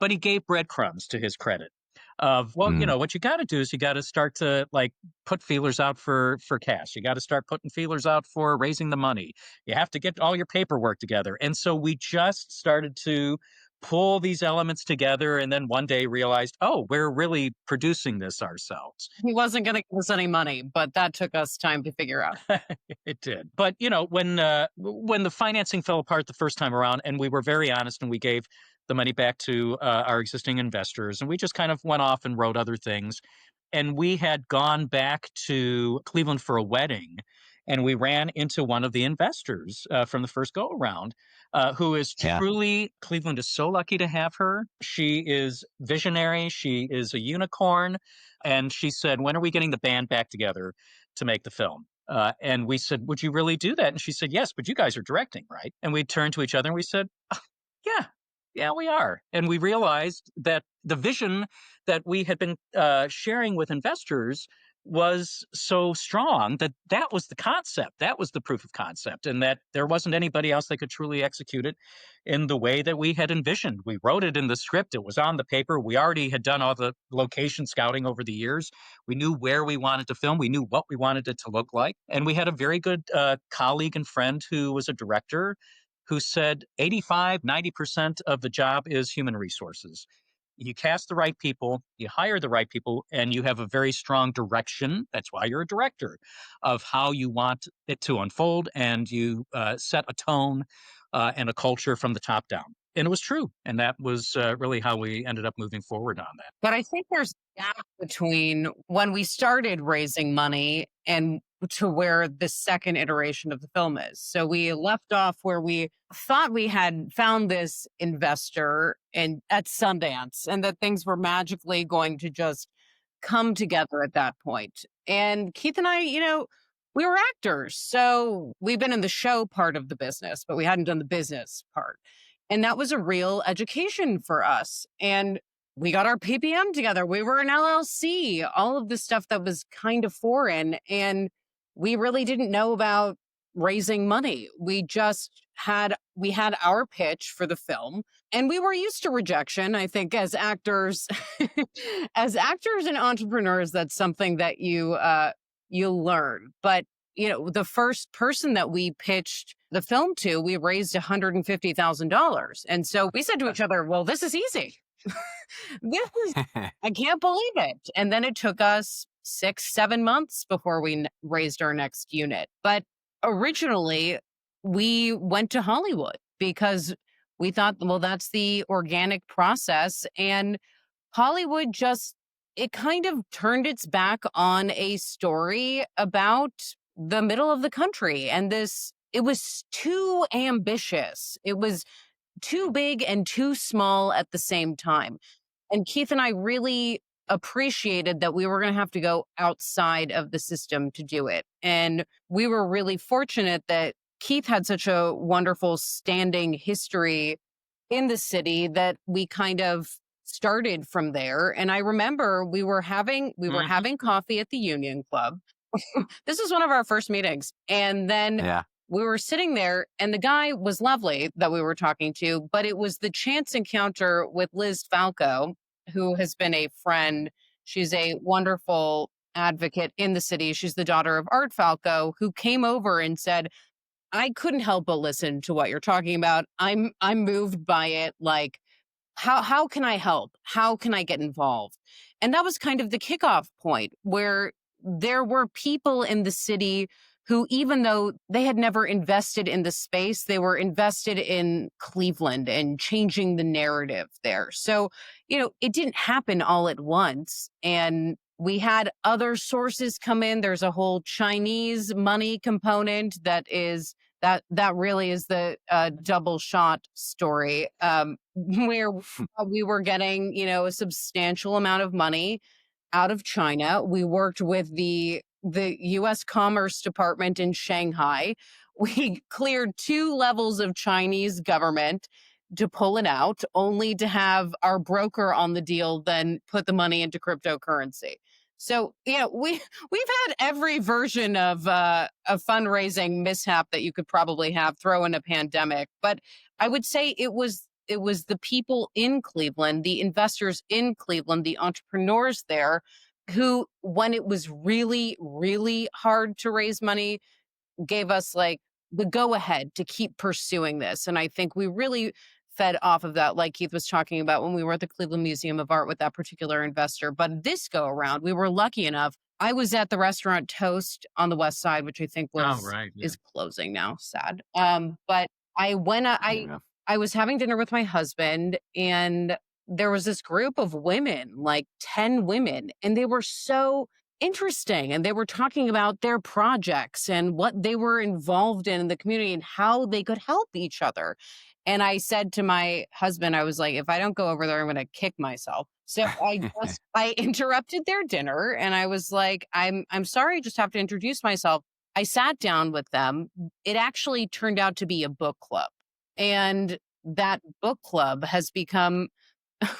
But he gave breadcrumbs to his credit. Of well, Hmm. what you got to do is you got to start to like put feelers out for cash. You got to start putting feelers out for raising the money. You have to get all your paperwork together. And so we just started to pull these elements together and then one day realized, oh, we're really producing this ourselves. he wasn't going to give us any money, but that took us time to figure out. It did. But, when the financing fell apart the first time around, and we were very honest and we gave the money back to our existing investors, and we just kind of went off and wrote other things. And we had gone back to Cleveland for a wedding, and we ran into one of the investors from the first go around, who is Yeah. truly, Cleveland is so lucky to have her. She is visionary. She is a unicorn. And she said, "When are we getting the band back together to make the film?" And we said, "Would you really do that?" And she said, "Yes, but you guys are directing, right?" And we turned to each other and we said, "Yeah, yeah, we are." And we realized that the vision that we had been sharing with investors was so strong that that was the concept. That was the proof of concept, and that there wasn't anybody else that could truly execute it in the way that we had envisioned. We wrote it in the script. It was on the paper. We already had done all the location scouting over the years. We knew where we wanted to film. We knew what we wanted it to look like. And we had a very good colleague and friend who was a director who said 85, 90% of the job is human resources. You cast the right people, you hire the right people, and you have a very strong direction. That's why you're a director of how you want it to unfold, and you set a tone and a culture from the top down. And it was true. And that was really how we ended up moving forward on that. But I think there's a gap between when we started raising money and to where the second iteration of the film is. So we left off where we thought we had found this investor and at Sundance and that things were magically going to just come together at that point. And Keith and I, we were actors. So we've been in the show part of the business, but we hadn't done the business part. And that was a real education for us. And we got our PPM together. We were an LLC, all of the stuff that was kind of foreign. And we really didn't know about raising money. We had our pitch for the film and we were used to rejection. I think as actors, as actors and entrepreneurs, that's something that you learn. But the first person that we pitched the film to, we raised $150,000. And so we said to each other, well, this is easy. I can't believe it. And then it took us 6-7 months before we raised our next unit. But originally, we went to Hollywood because we thought, well, that's the organic process. And Hollywood it kind of turned its back on a story about the middle of the country. And it was too ambitious. It was too big and too small at the same time. And Keith and I really appreciated that we were going to have to go outside of the system to do it. And we were really fortunate that Keith had such a wonderful standing history in the city that we kind of started from there. And I remember we were having coffee at the Union Club. This is one of our first meetings. And then Yeah. we were sitting there and the guy was lovely that we were talking to, but it was the chance encounter with Liz Falco, who has been a friend. She's a wonderful advocate in the city. She's the daughter of Art Falco, who came over and said, I couldn't help but listen to what you're talking about. I'm moved by it. Like, how can I help? How can I get involved? And that was kind of the kickoff point where there were people in the city who, even though they had never invested in the space, they were invested in Cleveland and changing the narrative there. So, it didn't happen all at once. And we had other sources come in. There's a whole Chinese money component that really is the double shot story, where we were getting, a substantial amount of money. out of China. We worked with the U.S. Commerce Department in Shanghai. We cleared 2 levels of Chinese government to pull it out, only to have our broker on the deal then put the money into cryptocurrency. So, we've had every version of a fundraising mishap that you could probably have, throw in a pandemic. But I would say it was the people in Cleveland, the investors in Cleveland, the entrepreneurs there, who, when it was really, really hard to raise money, gave us like the go ahead to keep pursuing this. And I think we really fed off of that, like Keith was talking about when we were at the Cleveland Museum of Art with that particular investor. But this go around, we were lucky enough. I was at the restaurant Toast on the West Side, which I think is closing now. Sad. But I went. I was having dinner with my husband, and there was this group of women, like 10 women, and they were so interesting. And they were talking about their projects and what they were involved in the community and how they could help each other. And I said to my husband, I was like, if I don't go over there, I'm going to kick myself. So I interrupted their dinner, and I was like, I'm sorry, I just have to introduce myself. I sat down with them. It actually turned out to be a book club. And that book club has become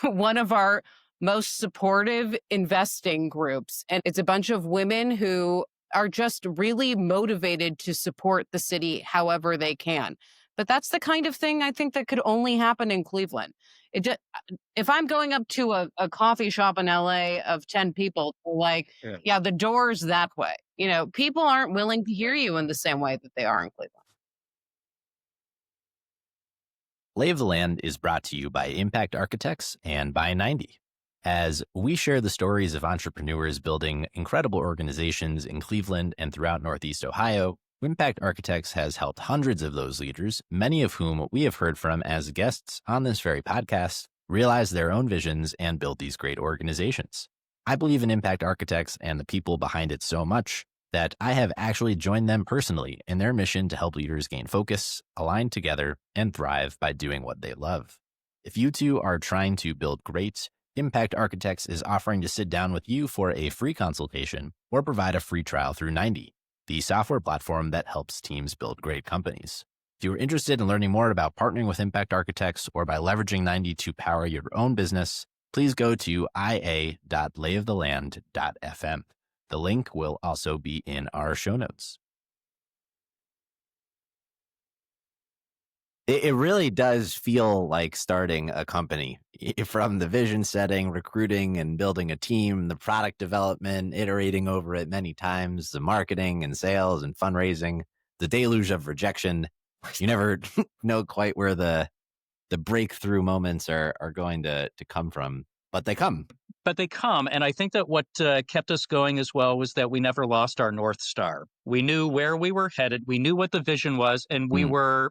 one of our most supportive investing groups. And it's a bunch of women who are just really motivated to support the city however they can. But that's the kind of thing I think that could only happen in Cleveland. If I'm going up to a coffee shop in LA of 10 people, like, yeah, the door's that way. People aren't willing to hear you in the same way that they are in Cleveland. Lay of the Land is brought to you by Impact Architects and by 90. As we share the stories of entrepreneurs building incredible organizations in Cleveland and throughout Northeast Ohio, Impact Architects has helped hundreds of those leaders, many of whom we have heard from as guests on this very podcast, realize their own visions and build these great organizations. I believe in Impact Architects and the people behind it so much that I have actually joined them personally in their mission to help leaders gain focus, align together, and thrive by doing what they love. If you too are trying to build great, Impact Architects is offering to sit down with you for a free consultation or provide a free trial through 90, the software platform that helps teams build great companies. If you are interested in learning more about partnering with Impact Architects or by leveraging 90 to power your own business, please go to ia.layoftheland.fm. The link will also be in our show notes. It really does feel like starting a company, from the vision setting, recruiting and building a team, the product development, iterating over it many times, the marketing and sales and fundraising, the deluge of rejection. You never know quite where the breakthrough moments are going to come from, but they come. And I think that what kept us going as well was that we never lost our North Star. We knew where we were headed. We knew what the vision was. And we were,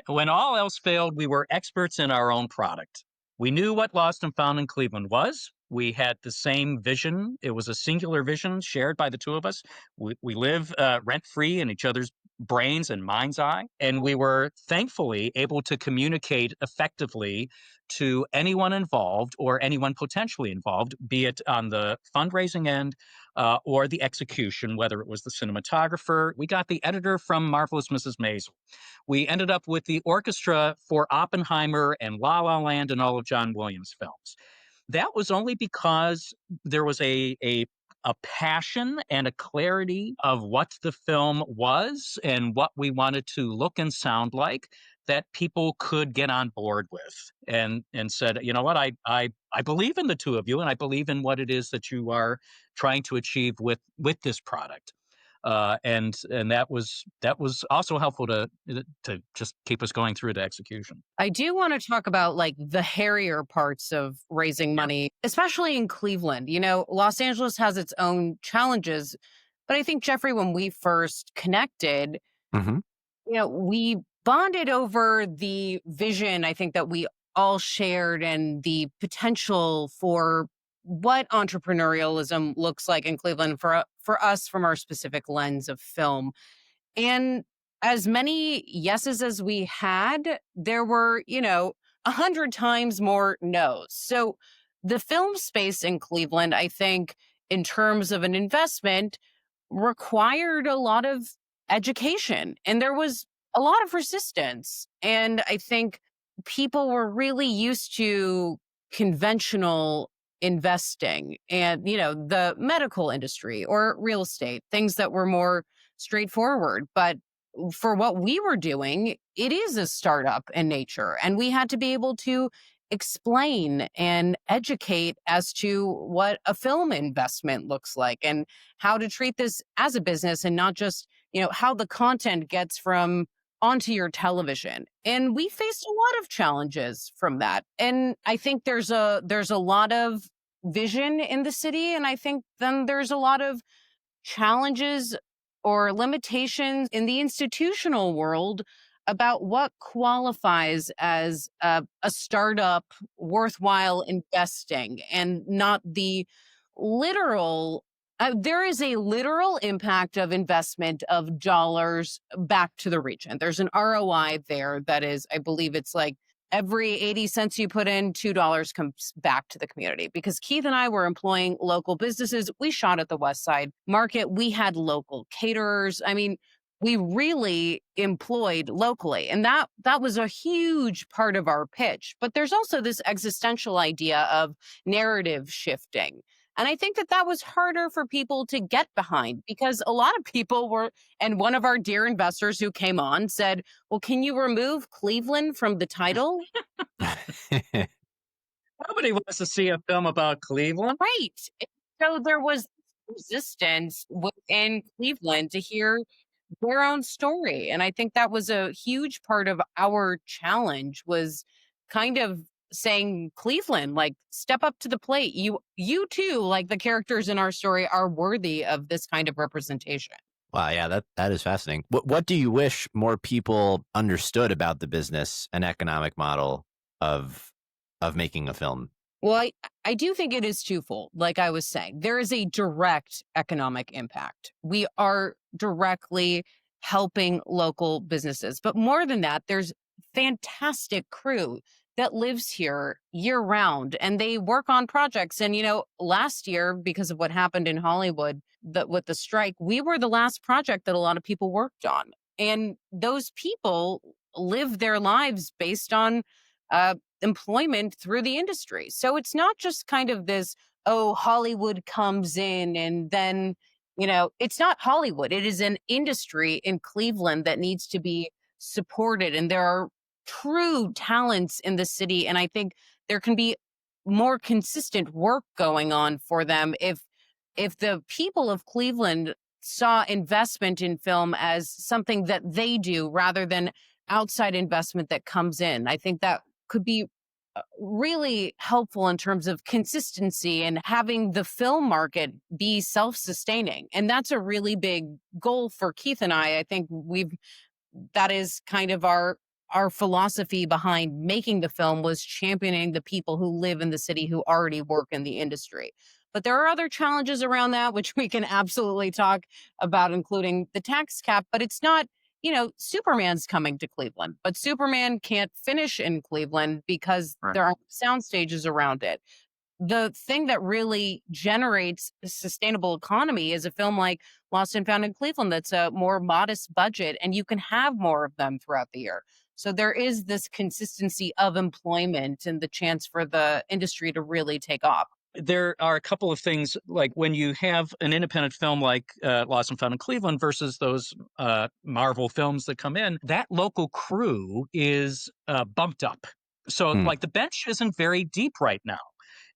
when all else failed, we were experts in our own product. We knew what Lost and Found in Cleveland was. We had the same vision. It was a singular vision shared by the two of us. We live rent-free in each other's brains and mind's eye. And we were thankfully able to communicate effectively to anyone involved or anyone potentially involved, be it on the fundraising end or the execution, whether it was the cinematographer. We got the editor from Marvelous Mrs. Maisel. We ended up with the orchestra for Oppenheimer and La La Land and all of John Williams' films. That was only because there was a passion and a clarity of what the film was and what we wanted to look and sound like that people could get on board with and said, you know what, I believe in the two of you, and I believe in what it is that you are trying to achieve with this product. And that was also helpful to just keep us going through to execution. I do want to talk about like the hairier parts of raising money, especially in Cleveland. Los Angeles has its own challenges, but I think, Jeffrey, when we first connected, we bonded over the vision, I think, that we all shared and the potential for what entrepreneurialism looks like in Cleveland for us from our specific lens of film. And as many yeses as we had, there were, 100 times more no's. So the film space in Cleveland, I think, in terms of an investment required a lot of education, and there was a lot of resistance. And I think people were really used to conventional investing and, the medical industry or real estate, things that were more straightforward. But for what we were doing, it is a startup in nature. And we had to be able to explain and educate as to what a film investment looks like and how to treat this as a business and not just, how the content gets from onto your television. And we faced a lot of challenges from that. And I think there's a lot of vision in the city. And I think then there's a lot of challenges or limitations in the institutional world about what qualifies as a startup worthwhile investing and not the literal. There is a literal impact of investment of dollars back to the region. There's an ROI there that is, I believe it's like every 80 cents you put in, $2 comes back to the community. Because Keith and I were employing local businesses. We shot at the West Side Market. We had local caterers. I mean, we really employed locally. And that was a huge part of our pitch. But there's also this existential idea of narrative shifting. And I think that was harder for people to get behind because a lot of people were, and one of our dear investors who came on said, well, can you remove Cleveland from the title? Nobody wants to see a film about Cleveland. Right. So there was resistance within Cleveland to hear their own story. And I think that was a huge part of our challenge was kind of saying, Cleveland, like, step up to the plate. You too, like the characters in our story, are worthy of this kind of representation. Wow, yeah, that is fascinating. What do you wish more people understood about the business and economic model of making a film? Well, I do think it is twofold. Like I was saying, there is a direct economic impact. We are directly helping local businesses. But more than that, there's fantastic crew that lives here year round and they work on projects. And, last year, because of what happened in Hollywood with the strike, we were the last project that a lot of people worked on. And those people live their lives based on employment through the industry. So it's not just kind of this, Hollywood comes in and then, it's not Hollywood. It is an industry in Cleveland that needs to be supported. And there are true talents in the city. And I think there can be more consistent work going on for them if the people of Cleveland saw investment in film as something that they do rather than outside investment that comes in. I think that could be really helpful in terms of consistency and having the film market be self-sustaining. And that's a really big goal for Keith and I. I think that is kind of our philosophy behind making the film was championing the people who live in the city who already work in the industry. But there are other challenges around that, which we can absolutely talk about, including the tax cap. But it's not, Superman's coming to Cleveland, but Superman can't finish in Cleveland because there aren't sound stages around it. The thing that really generates a sustainable economy is a film like Lost and Found in Cleveland that's a more modest budget, and you can have more of them throughout the year. So there is this consistency of employment and the chance for the industry to really take off. There are a couple of things, like when you have an independent film like Lost and Found in Cleveland versus those Marvel films that come in, that local crew is bumped up. So like the bench isn't very deep right now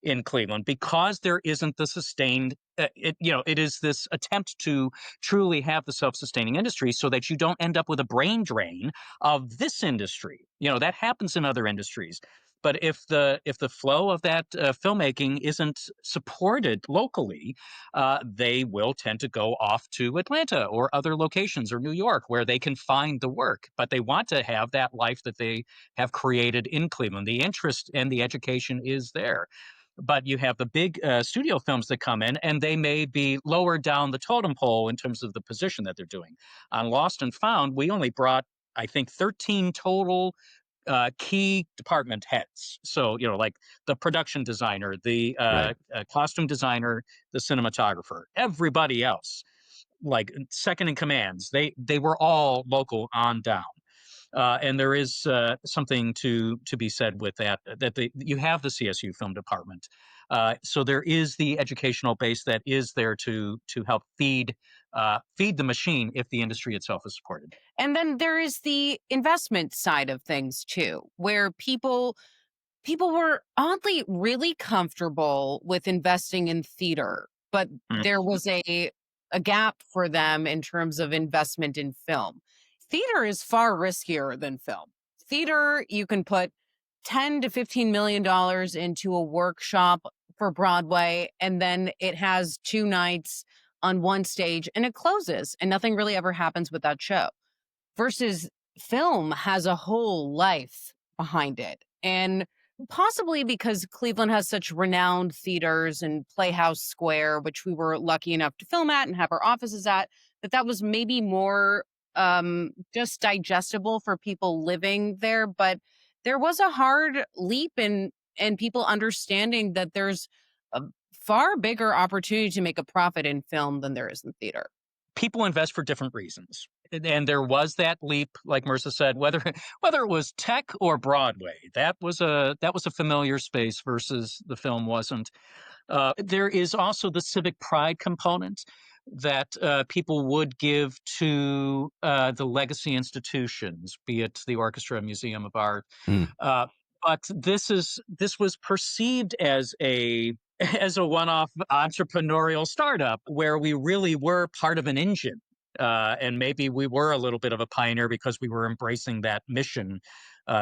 in Cleveland because there isn't the sustained, it is this attempt to truly have the self-sustaining industry so that you don't end up with a brain drain of this industry. That happens in other industries. But if the flow of that filmmaking isn't supported locally, they will tend to go off to Atlanta or other locations or New York where they can find the work. But they want to have that life that they have created in Cleveland. The interest and the education is there. But you have the big studio films that come in, and they may be lower down the totem pole in terms of the position that they're doing. On Lost and Found, we only brought, I think, 13 total key department heads. So, like the production designer, the costume designer, the cinematographer, everybody else, like second in commands, they were all local on down. And there is something to be said with that you have the CSU film department. So there is the educational base that is there to help feed the machine if the industry itself is supported. And then there is the investment side of things too, where people were oddly really comfortable with investing in theater, but there was a gap for them in terms of investment in film. Theater is far riskier than film. Theater, you can put $10 to $15 million into a workshop for Broadway, and then it has 2 nights on one stage and it closes, and nothing really ever happens with that show. Versus film has a whole life behind it. And possibly because Cleveland has such renowned theaters and Playhouse Square, which we were lucky enough to film at and have our offices at, that was maybe more just digestible for people living there. But there was a hard leap in people understanding that there's a far bigger opportunity to make a profit in film than there is in theater. People invest for different reasons. And there was that leap, like Marisa said, whether it was tech or Broadway, that was a familiar space versus the film wasn't. There is also the civic pride component that people would give to the legacy institutions, be it the Orchestra, Museum of Art. But this was perceived as a one-off entrepreneurial startup where we really were part of an engine. And maybe we were a little bit of a pioneer because we were embracing that mission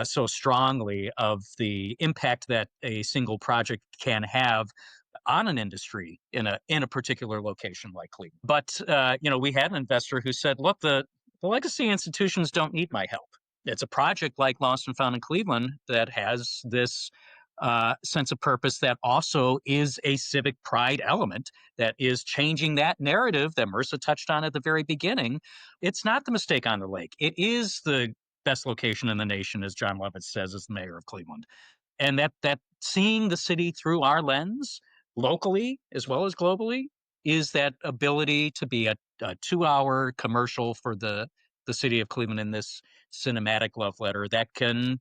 so strongly of the impact that a single project can have on an industry in a particular location like Cleveland. But we had an investor who said, "Look, the legacy institutions don't need my help. It's a project like Lost and Found in Cleveland that has this sense of purpose that also is a civic pride element that is changing that narrative that Marisa touched on at the very beginning. It's not the mistake on the lake. It is the best location in the nation, as John Lovett says, as the mayor of Cleveland. And that seeing the city through our lens, locally as well as globally, is that ability to be a 2-hour commercial for the city of Cleveland in this cinematic love letter that can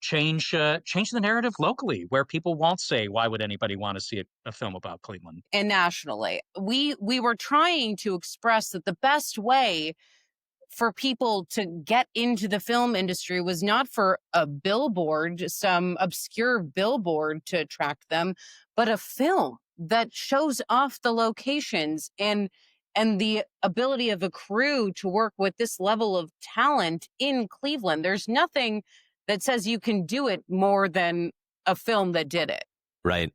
change the narrative locally, where people won't say, why would anybody want to see a film about Cleveland? And nationally, we were trying to express that the best way for people to get into the film industry was not for a billboard, some obscure billboard to attract them, but a film that shows off the locations and the ability of a crew to work with this level of talent in Cleveland. There's nothing that says you can do it more than a film that did it. Right.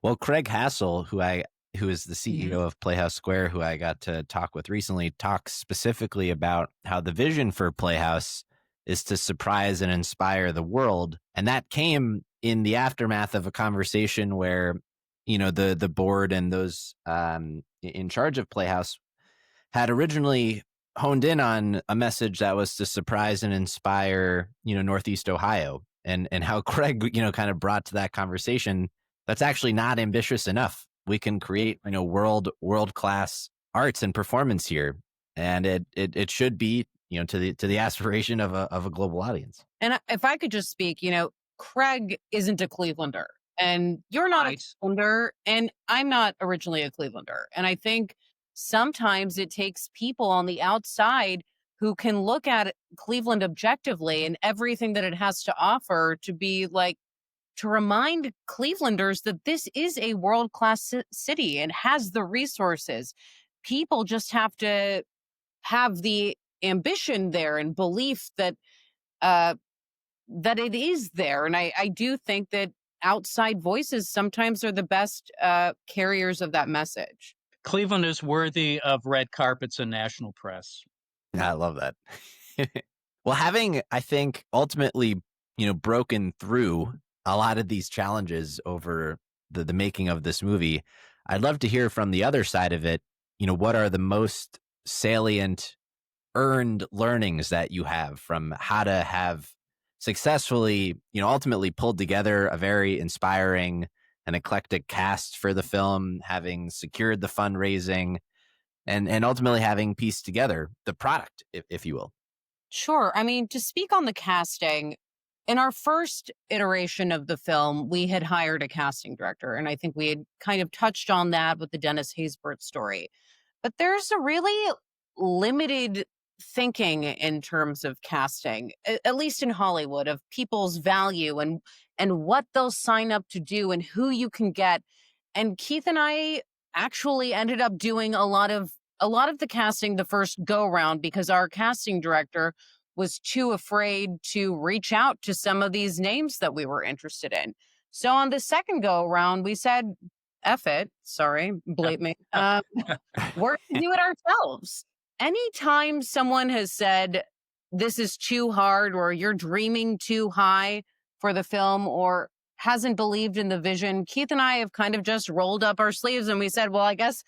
Well, Craig Hassel, who is the CEO of Playhouse Square, who I got to talk with recently, talks specifically about how the vision for Playhouse is to surprise and inspire the world. And that came in the aftermath of a conversation where, the board and those in charge of Playhouse had originally honed in on a message that was to surprise and inspire, Northeast Ohio, and how Craig, kind of brought to that conversation, that's actually not ambitious enough. We can create, world-class arts and performance here, and it should be, to the aspiration of a global audience. And if I could just speak, Craig isn't a Clevelander, and you're not a Clevelander, and I'm not originally a Clevelander. And I think sometimes it takes people on the outside who can look at Cleveland objectively and everything that it has to offer to be like, to remind Clevelanders that this is a world-class city and has the resources. People just have to have the ambition there and belief that it is there. And I do think that outside voices sometimes are the best carriers of that message. Cleveland is worthy of red carpets and national press. I love that. Well, having, I think, ultimately, broken through a lot of these challenges over the making of this movie, I'd love to hear from the other side of it. What are the most salient earned learnings that you have from how to have successfully, ultimately pulled together a very inspiring and eclectic cast for the film, having secured the fundraising and ultimately having pieced together the product, if you will. Sure. I mean, to speak on the casting, in our first iteration of the film, we had hired a casting director, and I think we had kind of touched on that with the Dennis Haysbert story. But there's a really limited thinking in terms of casting, at least in Hollywood, of people's value and what they'll sign up to do and who you can get. And Keith and I actually ended up doing a lot of the casting the first go round because our casting director was too afraid to reach out to some of these names that we were interested in. So on the second go around, we said, F it. Sorry, bleep me. We're going to do it ourselves. Anytime someone has said, this is too hard, or you're dreaming too high for the film, or hasn't believed in the vision, Keith and I have kind of just rolled up our sleeves and we said, well, I guess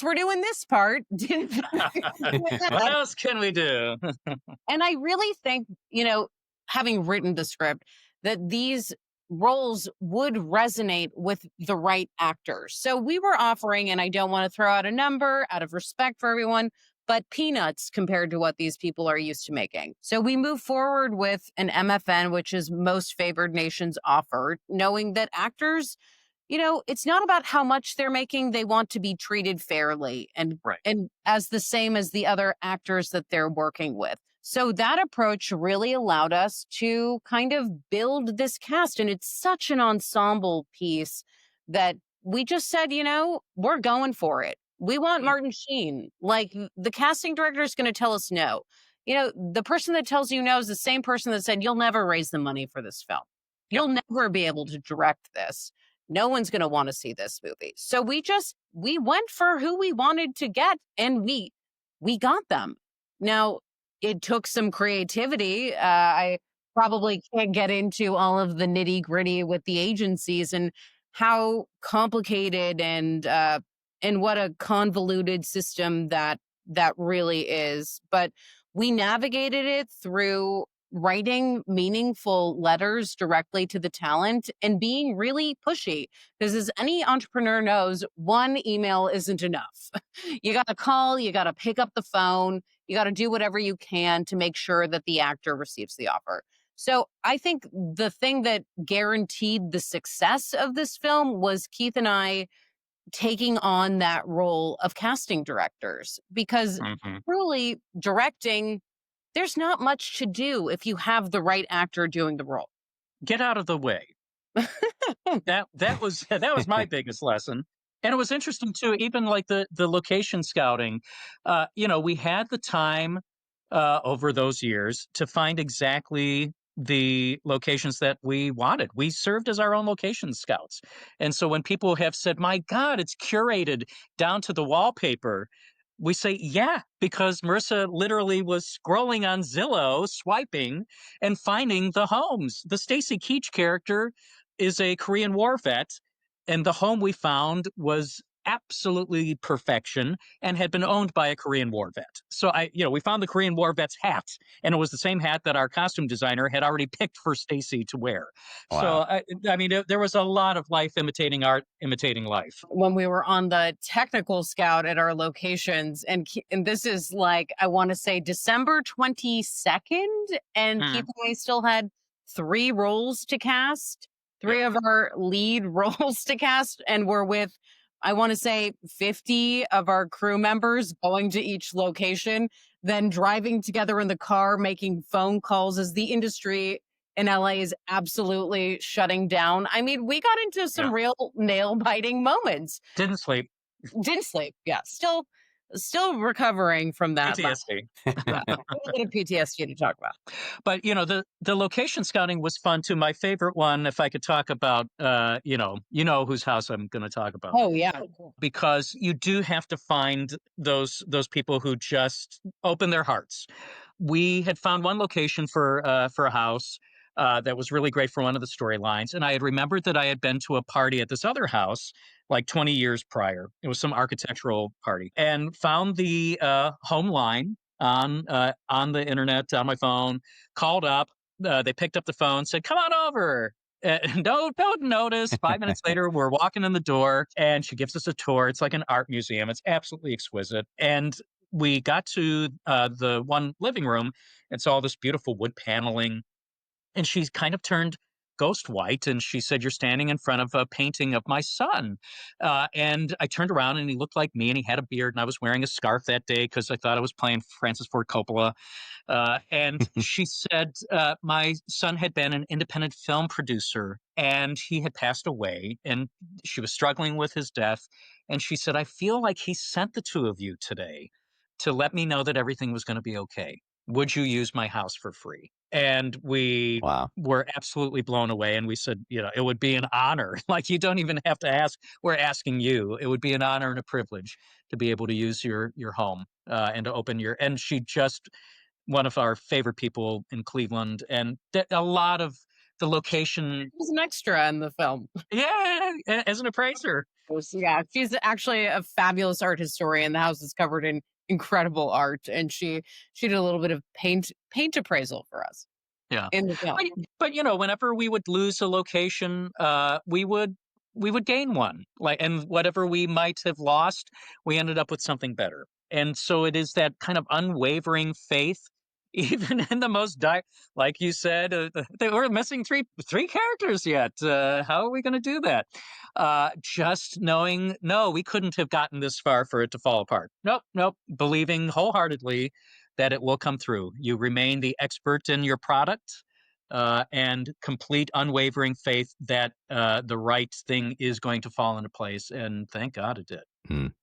we're doing this part. What else can we do? And I really think, having written the script, that these roles would resonate with the right actors. So we were offering, and I don't want to throw out a number out of respect for everyone, but peanuts compared to what these people are used to making. So we move forward with an MFN, which is most favored nations offer, knowing that actors, it's not about how much they're making. They want to be treated fairly and as the same as the other actors that they're working with. So that approach really allowed us to kind of build this cast. And it's such an ensemble piece that we just said, we're going for it. We want Martin Sheen. Like, the casting director is going to tell us no. The person that tells you no is the same person that said, you'll never raise the money for this film. You'll never be able to direct this. No one's going to want to see this movie. So we went for who we wanted to get, and we got them. Now, it took some creativity. I probably can't get into all of the nitty gritty with the agencies and how complicated and what a convoluted system that really is. But we navigated it through writing meaningful letters directly to the talent and being really pushy. Because as any entrepreneur knows, one email isn't enough. You got to call, you got to pick up the phone, you got to do whatever you can to make sure that the actor receives the offer. So I think the thing that guaranteed the success of this film was Keith and I taking on that role of casting directors, because truly directing, there's not much to do if you have the right actor doing the role. Get out of the way. That was my biggest lesson. And it was interesting too, even like the location scouting. We had the time over those years to find exactly the locations that we wanted. We served as our own location scouts. And so when people have said, my God, it's curated down to the wallpaper, we say, yeah, because Marisa literally was scrolling on Zillow, swiping and finding the homes. The Stacy Keach character is a Korean War vet, and the home we found was absolutely perfection and had been owned by a Korean War vet. So we found the Korean War vet's hat, and it was the same hat that our costume designer had already picked for Stacy to wear. Wow. So there was a lot of life imitating art, imitating life. When we were on the technical scout at our locations, and this is like, I want to say December 22nd, and Keith and I still had 3 roles to cast, 3 of our lead roles to cast, and we're with, I want to say, 50 of our crew members going to each location, then driving together in the car, making phone calls as the industry in LA is absolutely shutting down. I mean, we got into some real nail-biting moments. Didn't sleep. Yeah. Still recovering from that. PTSD. A little bit of PTSD to talk about. But, the location scouting was fun too. My favorite one, if I could talk about, whose house I'm going to talk about. Oh, yeah. Because you do have to find those people who just open their hearts. We had found one location for a house that was really great for one of the storylines. And I had remembered that I had been to a party at this other house like 20 years prior. It was some architectural party, and found the home line on the internet, on my phone, called up, they picked up the phone, said, "Come on over." Don't notice. 5 minutes later, we're walking in the door, and she gives us a tour. It's like an art museum. It's absolutely exquisite. And we got to the one living room and saw all this beautiful wood paneling. And she kind of turned ghost white, and she said, "You're standing in front of a painting of my son." And I turned around, and he looked like me, and he had a beard, and I was wearing a scarf that day because I thought I was playing Francis Ford Coppola. And she said, my son had been an independent film producer, and he had passed away, and she was struggling with his death. And she said, "I feel like he sent the two of you today to let me know that everything was going to be okay. Would you use my house for free?" And we Wow. were absolutely blown away. And we said, it would be an honor. Like, you don't even have to ask. We're asking you. It would be an honor and a privilege to be able to use your home and to open your. And she just, one of our favorite people in Cleveland, and a lot of the location. She was an extra in the film. Yeah, as an appraiser. Yeah, she's actually a fabulous art historian. The house is covered in incredible art, and she did a little bit of paint appraisal for us. Yeah, in the film. but whenever we would lose a location, we would gain one. And whatever we might have lost, we ended up with something better. And so it is that kind of unwavering faith, even in the most like you said, they were missing three characters yet. How are we going to do that? Just knowing, no, we couldn't have gotten this far for it to fall apart. Nope. Believing wholeheartedly that it will come through. You remain the expert in your product, and complete unwavering faith that the right thing is going to fall into place. And thank God it did.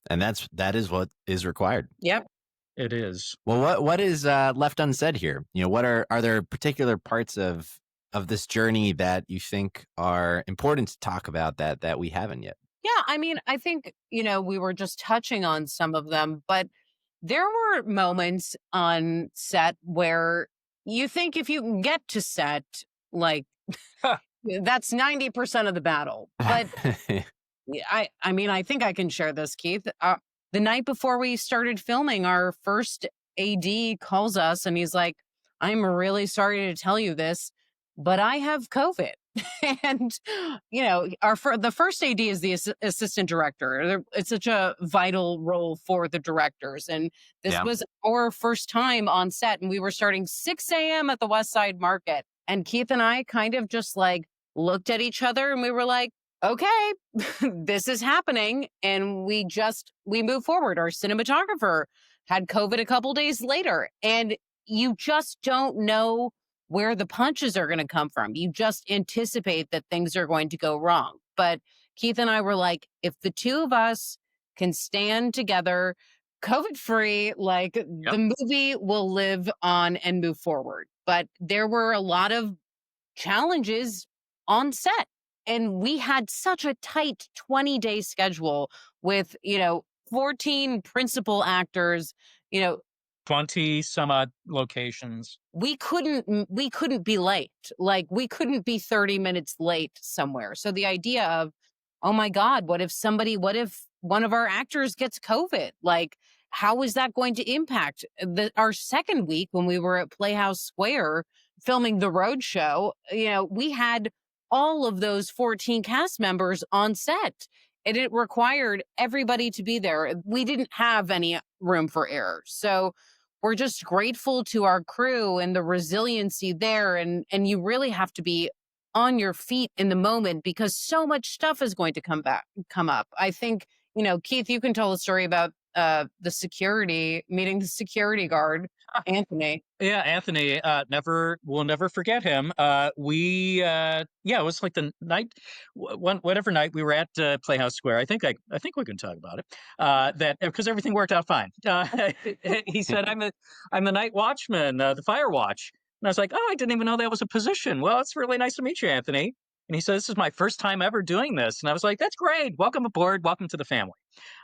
And that is what is required. Yep. It is. Well, what is left unsaid here? What are there particular parts of this journey that you think are important to talk about that we haven't yet? Yeah, I mean, I think, we were just touching on some of them, but there were moments on set where you think if you can get to set, like, that's 90% of the battle. But I mean, I think I can share this, Keith. The night before we started filming, our first AD calls us and he's like, "I'm really sorry to tell you this, but I have COVID." And, the first AD is the assistant director. It's such a vital role for the directors. And this was our first time on set, and we were starting 6 a.m. at the West Side Market. And Keith and I kind of just looked at each other and we were like, okay, this is happening. And we moved forward. Our cinematographer had COVID a couple days later, and you just don't know where the punches are going to come from. You just anticipate that things are going to go wrong. But Keith and I were like, if the two of us can stand together, COVID-free, the movie will live on and move forward. But there were a lot of challenges on set. And we had such a tight 20-day schedule with, 14 principal actors, 20 some odd locations. We couldn't be late. We couldn't be 30 minutes late somewhere. So the idea of, oh my God, what if one of our actors gets COVID? How is that going to impact our second week when we were at Playhouse Square filming the road show? We had all of those 14 cast members on set, and it required everybody to be there. We didn't have any room for error. So we're just grateful to our crew and the resiliency there. And you really have to be on your feet in the moment because so much stuff is going to come up. I think, Keith, you can tell the story about meeting the security guard, Anthony. Yeah, Anthony, we'll never forget him. It was like the night, whatever night we were at Playhouse Square. I think we can talk about it. That because everything worked out fine. He said, "I'm the night watchman, the fire watch," and I was like, "Oh, I didn't even know that was a position." "Well, it's really nice to meet you, Anthony." And he said, "This is my first time ever doing this," and I was like, "That's great. Welcome aboard. Welcome to the family."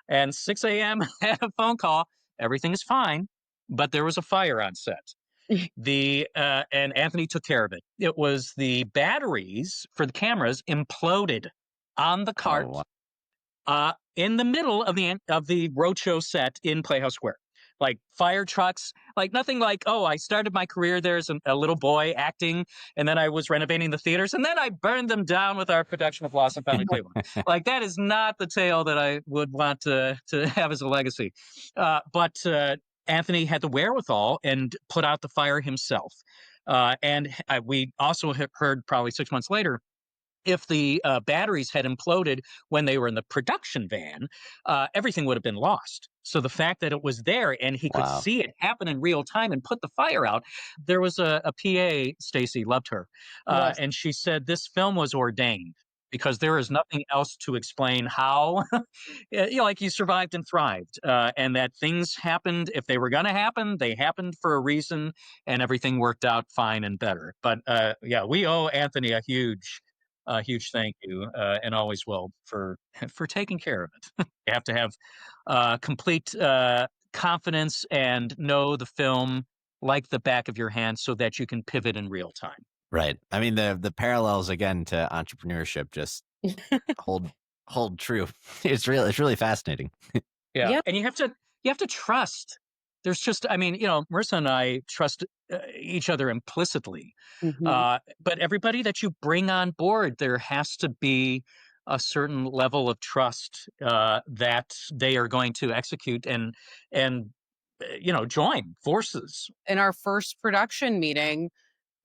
And 6 a.m. I had a phone call. Everything is fine, but there was a fire on set. And Anthony took care of it. It was the batteries for the cameras imploded on the cart in the middle of the roadshow set in Playhouse Square. like fire trucks, like nothing like, oh, I started my career there as a little boy acting, and then I was renovating the theaters, and then I burned them down with our production of Lost and Found in Cleveland. Like, that is not the tale that I would want to have as a legacy. But Anthony had the wherewithal and put out the fire himself. And we also have heard probably 6 months later, if the batteries had imploded when they were in the production van, everything would have been lost. So the fact that it was there and he could see it happen in real time and put the fire out, there was a PA, Stacy, loved her. Yes. And she said this film was ordained because there is nothing else to explain how, like you survived and thrived. And that things happened, if they were going to happen, they happened for a reason, and everything worked out fine and better. But yeah, we owe Anthony a huge thank you, and always will, for taking care of it. You have to have complete confidence and know the film like the back of your hand so that you can pivot in real time. Right. I mean, the parallels again to entrepreneurship just hold true. It's really fascinating. Yeah, Yep. and you have to trust. There's just, I mean, Marissa and I trust each other implicitly. But everybody that you bring on board, there has to be a certain level of trust that they are going to execute and join forces. In our first production meeting,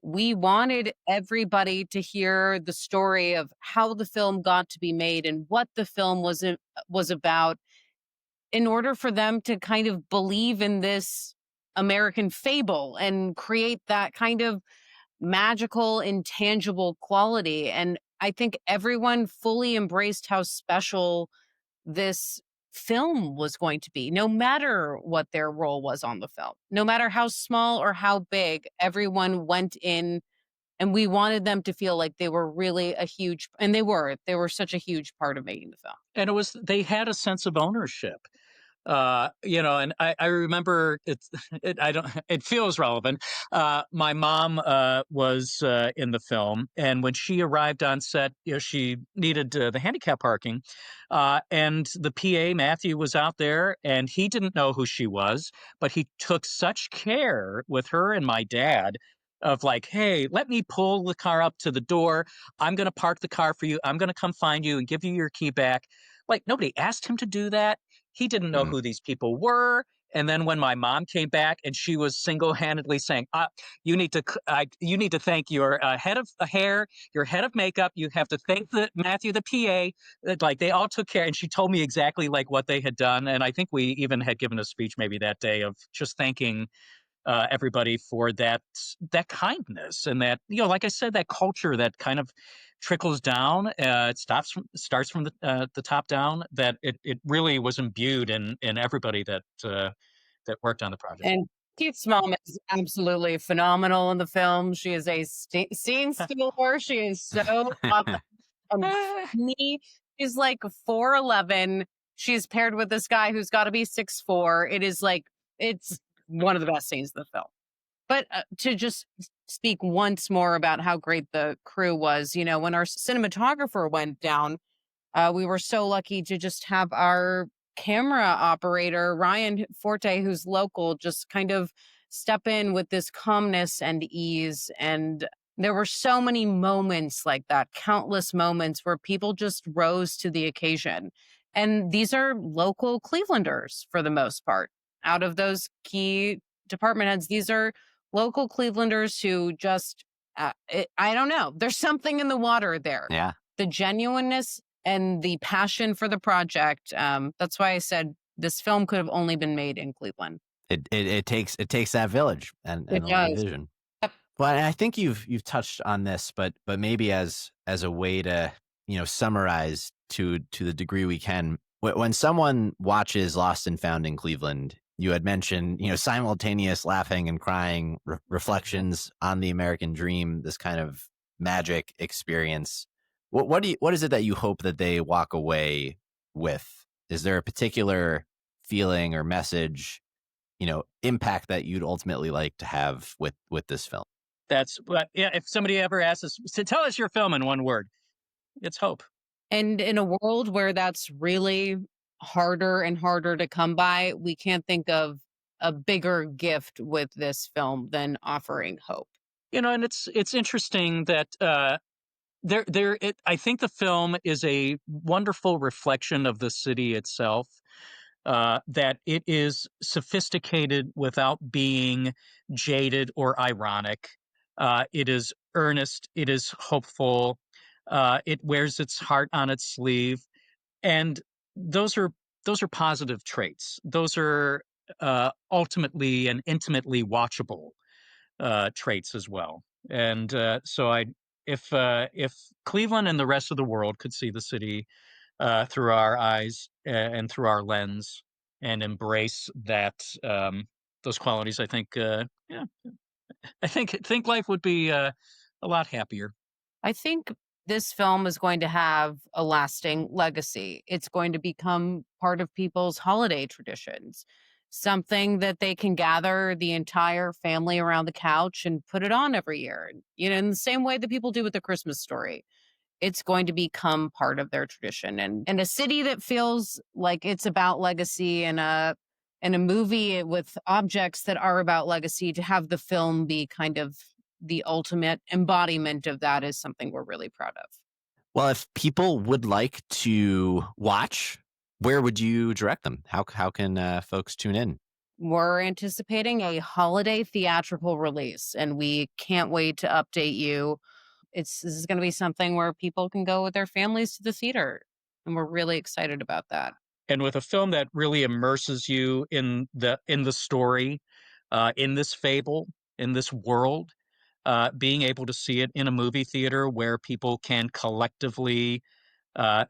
we wanted everybody to hear the story of how the film got to be made and what the film was about, in order for them to kind of believe in this American fable and create that kind of magical, intangible quality. And I think everyone fully embraced how special this film was going to be, no matter what their role was on the film, no matter how small or how big. Everyone went in, and we wanted them to feel like they were really and they were such a huge part of making the film. And they had a sense of ownership. And I remember it feels relevant. My mom was in the film, and when she arrived on set, she needed the handicap parking, and the PA Matthew was out there, and he didn't know who she was, but he took such care with her and my dad of like, hey, let me pull the car up to the door. I'm going to park the car for you. I'm going to come find you and give you your key back. Like, nobody asked him to do that. He didn't know who these people were. And then when my mom came back and she was single-handedly saying, you need to thank your head of hair, your head of makeup. You have to thank Matthew, the PA. Like, they all took care. And she told me exactly like what they had done. And I think we even had given a speech maybe that day of just thanking everybody for that kindness, and that, like I said, that culture that kind of trickles down. It starts from the top down. That it really was imbued in everybody that worked on the project. And Keith's mom is absolutely phenomenal in the film. She is a scene stealer. She is so me. She's like 4'11". She's paired with this guy who's got to be 6'4". It's one of the best scenes of the film. But to just speak once more about how great the crew was, when our cinematographer went down, we were so lucky to just have our camera operator, Ryan Forte, who's local, just kind of step in with this calmness and ease. And there were so many moments like that, countless moments where people just rose to the occasion. And these are local Clevelanders for the most part. Out of those key department heads, these are local Clevelanders who just, I don't know, there's something in the water there. Yeah. The genuineness and the passion for the project. That's why I said this film could have only been made in Cleveland. It takes that village and a lot of vision. Yep. Well, I think you've touched on this, but maybe as a way to summarize to the degree we can, when someone watches Lost and Found in Cleveland, you had mentioned simultaneous laughing and crying, reflections on the American dream, this kind of magic experience. What is it that you hope that they walk away with? Is there a particular feeling or message, impact that you'd ultimately like to have with this film? That's what, yeah. If somebody ever asks us to tell us your film in one word, it's hope. And in a world where that's really harder and harder to come by, we can't think of a bigger gift with this film than offering hope. And it's interesting that I think the film is a wonderful reflection of the city itself. That it is sophisticated without being jaded or ironic. It is earnest. It is hopeful. It wears its heart on its sleeve, and those are positive traits. Those are ultimately and intimately watchable traits as well. And so if Cleveland and the rest of the world could see the city through our eyes and through our lens and embrace those qualities, I think yeah, I think life would be a lot happier. I think this film is going to have a lasting legacy. It's going to become part of people's holiday traditions, something that they can gather the entire family around the couch and put it on every year. In the same way that people do with the Christmas Story. It's going to become part of their tradition. And a city that feels like it's about legacy, and a movie with objects that are about legacy, to have the film be kind of the ultimate embodiment of that is something we're really proud of. Well, if people would like to watch, where would you direct them? How can folks tune in? We're anticipating a holiday theatrical release, and we can't wait to update you. This is going to be something where people can go with their families to the theater, and we're really excited about that. And with a film that really immerses you in the story, in this fable, in this world, being able to see it in a movie theater where people can collectively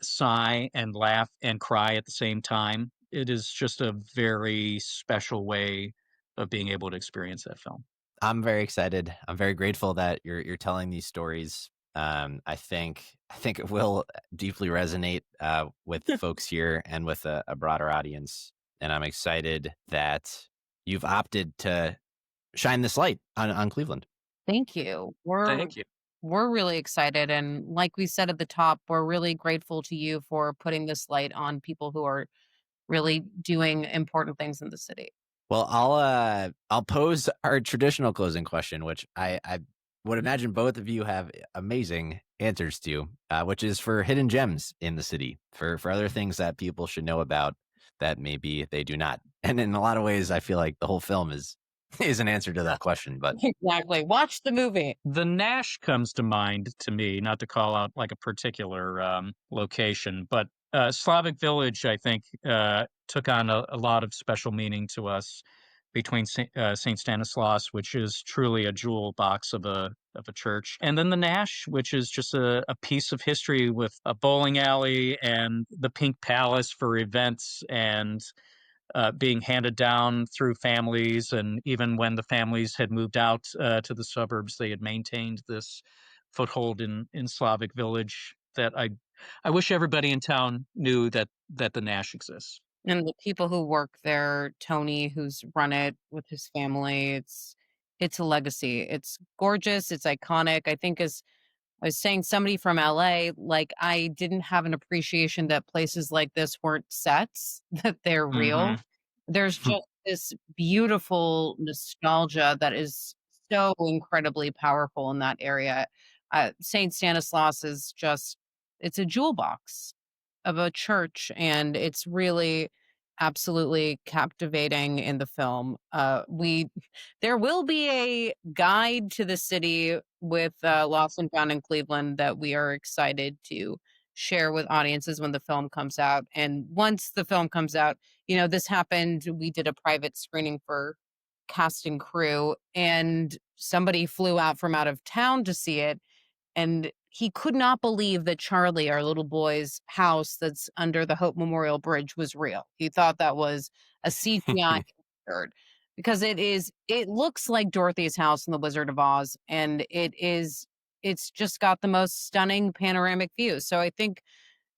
sigh and laugh and cry at the same time, it is just a very special way of being able to experience that film. I'm very excited. I'm very grateful that you're telling these stories. I think it will deeply resonate with folks here and with a broader audience. And I'm excited that you've opted to shine this light on Cleveland. Thank you. Thank you. We're really excited. And like we said at the top, we're really grateful to you for putting this light on people who are really doing important things in the city. Well, I'll pose our traditional closing question, which I would imagine both of you have amazing answers to, which is for hidden gems in the city, for other things that people should know about that maybe they do not. And in a lot of ways, I feel like the whole film is an answer to that question. But Exactly. Watch the movie. The Nash comes to mind to me, not to call out like a particular location, but Slavic Village, I think, took on a lot of special meaning to us between St. Stanislaus, which is truly a jewel box of a church, and then the Nash, which is just a piece of history with a bowling alley and the Pink Palace for events and being handed down through families. And even when the families had moved out to the suburbs, they had maintained this foothold in Slavic Village that I wish everybody in town knew that the Nash exists. And the people who work there, Tony, who's run it with his family, it's a legacy. It's gorgeous. It's iconic. I think, as I was saying, somebody from LA, like, I didn't have an appreciation that places like this weren't sets, that they're real. There's just this beautiful nostalgia that is so incredibly powerful in that area. St. Stanislaus is it's a jewel box of a church, and it's really absolutely captivating in the film. There will be a guide to the city with Lost and Found in Cleveland that we are excited to share with audiences when the film comes out. And once the film comes out, this happened. We did a private screening for cast and crew, and somebody flew out from out of town to see it. And he could not believe that Charlie, our little boy's house that's under the Hope Memorial Bridge, was real. He thought that was a CGI insert, because it looks like Dorothy's house in The Wizard of Oz, and it's just got the most stunning panoramic view. So I think,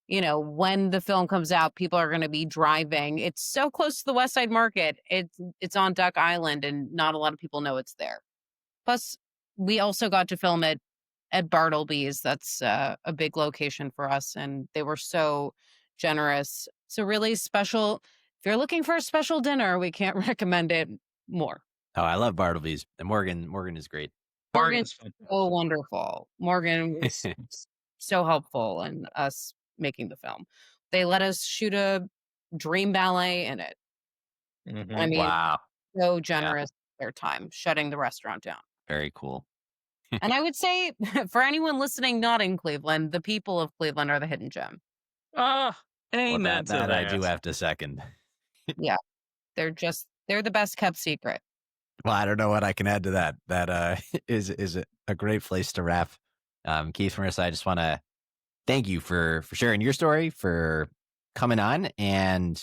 when the film comes out, people are going to be driving. It's so close to the West Side Market. It's on Duck Island, and not a lot of people know it's there. Plus, we also got to film it at Bartleby's. That's a big location for us, and they were so generous. So really special if you're looking for a special dinner, we can't recommend it more. Oh, I love Bartleby's. And Morgan is great. Morgan's so wonderful. Morgan was so helpful in us making the film. They let us shoot a dream ballet in it. Mm-hmm. I mean, wow. So generous with their time, shutting the restaurant down. Very cool. And I would say for anyone listening not in Cleveland, the people of Cleveland are the hidden gem. Amen Well, to that I do have to second. Yeah. They're the best kept secret. Well, I don't know what I can add to that. That is a great place to wrap. Keith, Marisa, I just want to thank you for sharing your story, for coming on, and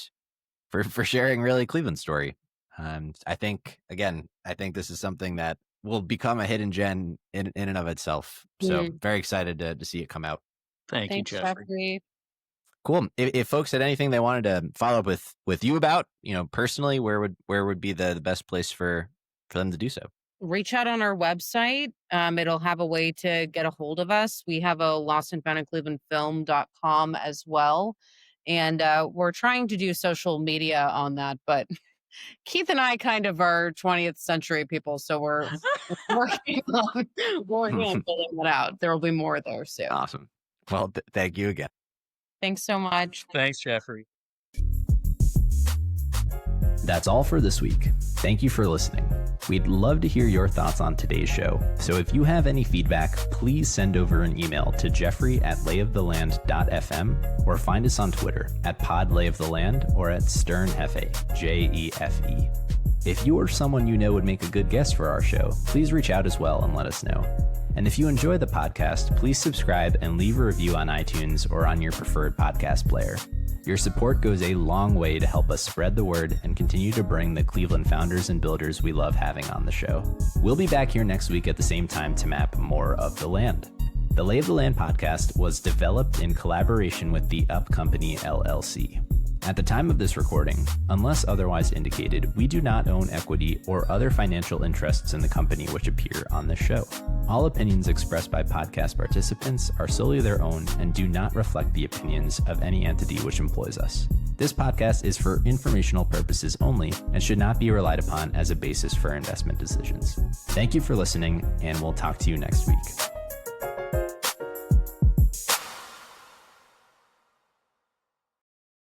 for sharing really Cleveland's story. I think this is something that will become a hidden gem in and of itself. So very excited to see it come out. Thanks, you, Jeffrey. Cool. If folks had anything they wanted to follow up with you about, personally, where would be the best place for them to do so? Reach out on our website. It'll have a way to get a hold of us. We have a lostandfoundedclevelandfilm.com as well. And we're trying to do social media on that, but Keith and I kind of are 20th century people, so we're working on building it out. There will be more there soon. Awesome. Well, thank you again. Thanks so much. Thanks, Jeffrey. That's all for this week. Thank you for listening. We'd love to hear your thoughts on today's show. So if you have any feedback, please send over an email to jeffrey@layoftheland.fm or find us on Twitter @podlayoftheland or @sternfa, JEFE. If you or someone you know would make a good guest for our show, please reach out as well and let us know. And if you enjoy the podcast, please subscribe and leave a review on iTunes or on your preferred podcast player. Your support goes a long way to help us spread the word and continue to bring the Cleveland founders and builders we love having on the show. We'll be back here next week at the same time to map more of the land. The Lay of the Land podcast was developed in collaboration with the Up Company, LLC. At the time of this recording, unless otherwise indicated, we do not own equity or other financial interests in the company which appear on this show. All opinions expressed by podcast participants are solely their own and do not reflect the opinions of any entity which employs us. This podcast is for informational purposes only and should not be relied upon as a basis for investment decisions. Thank you for listening, and we'll talk to you next week.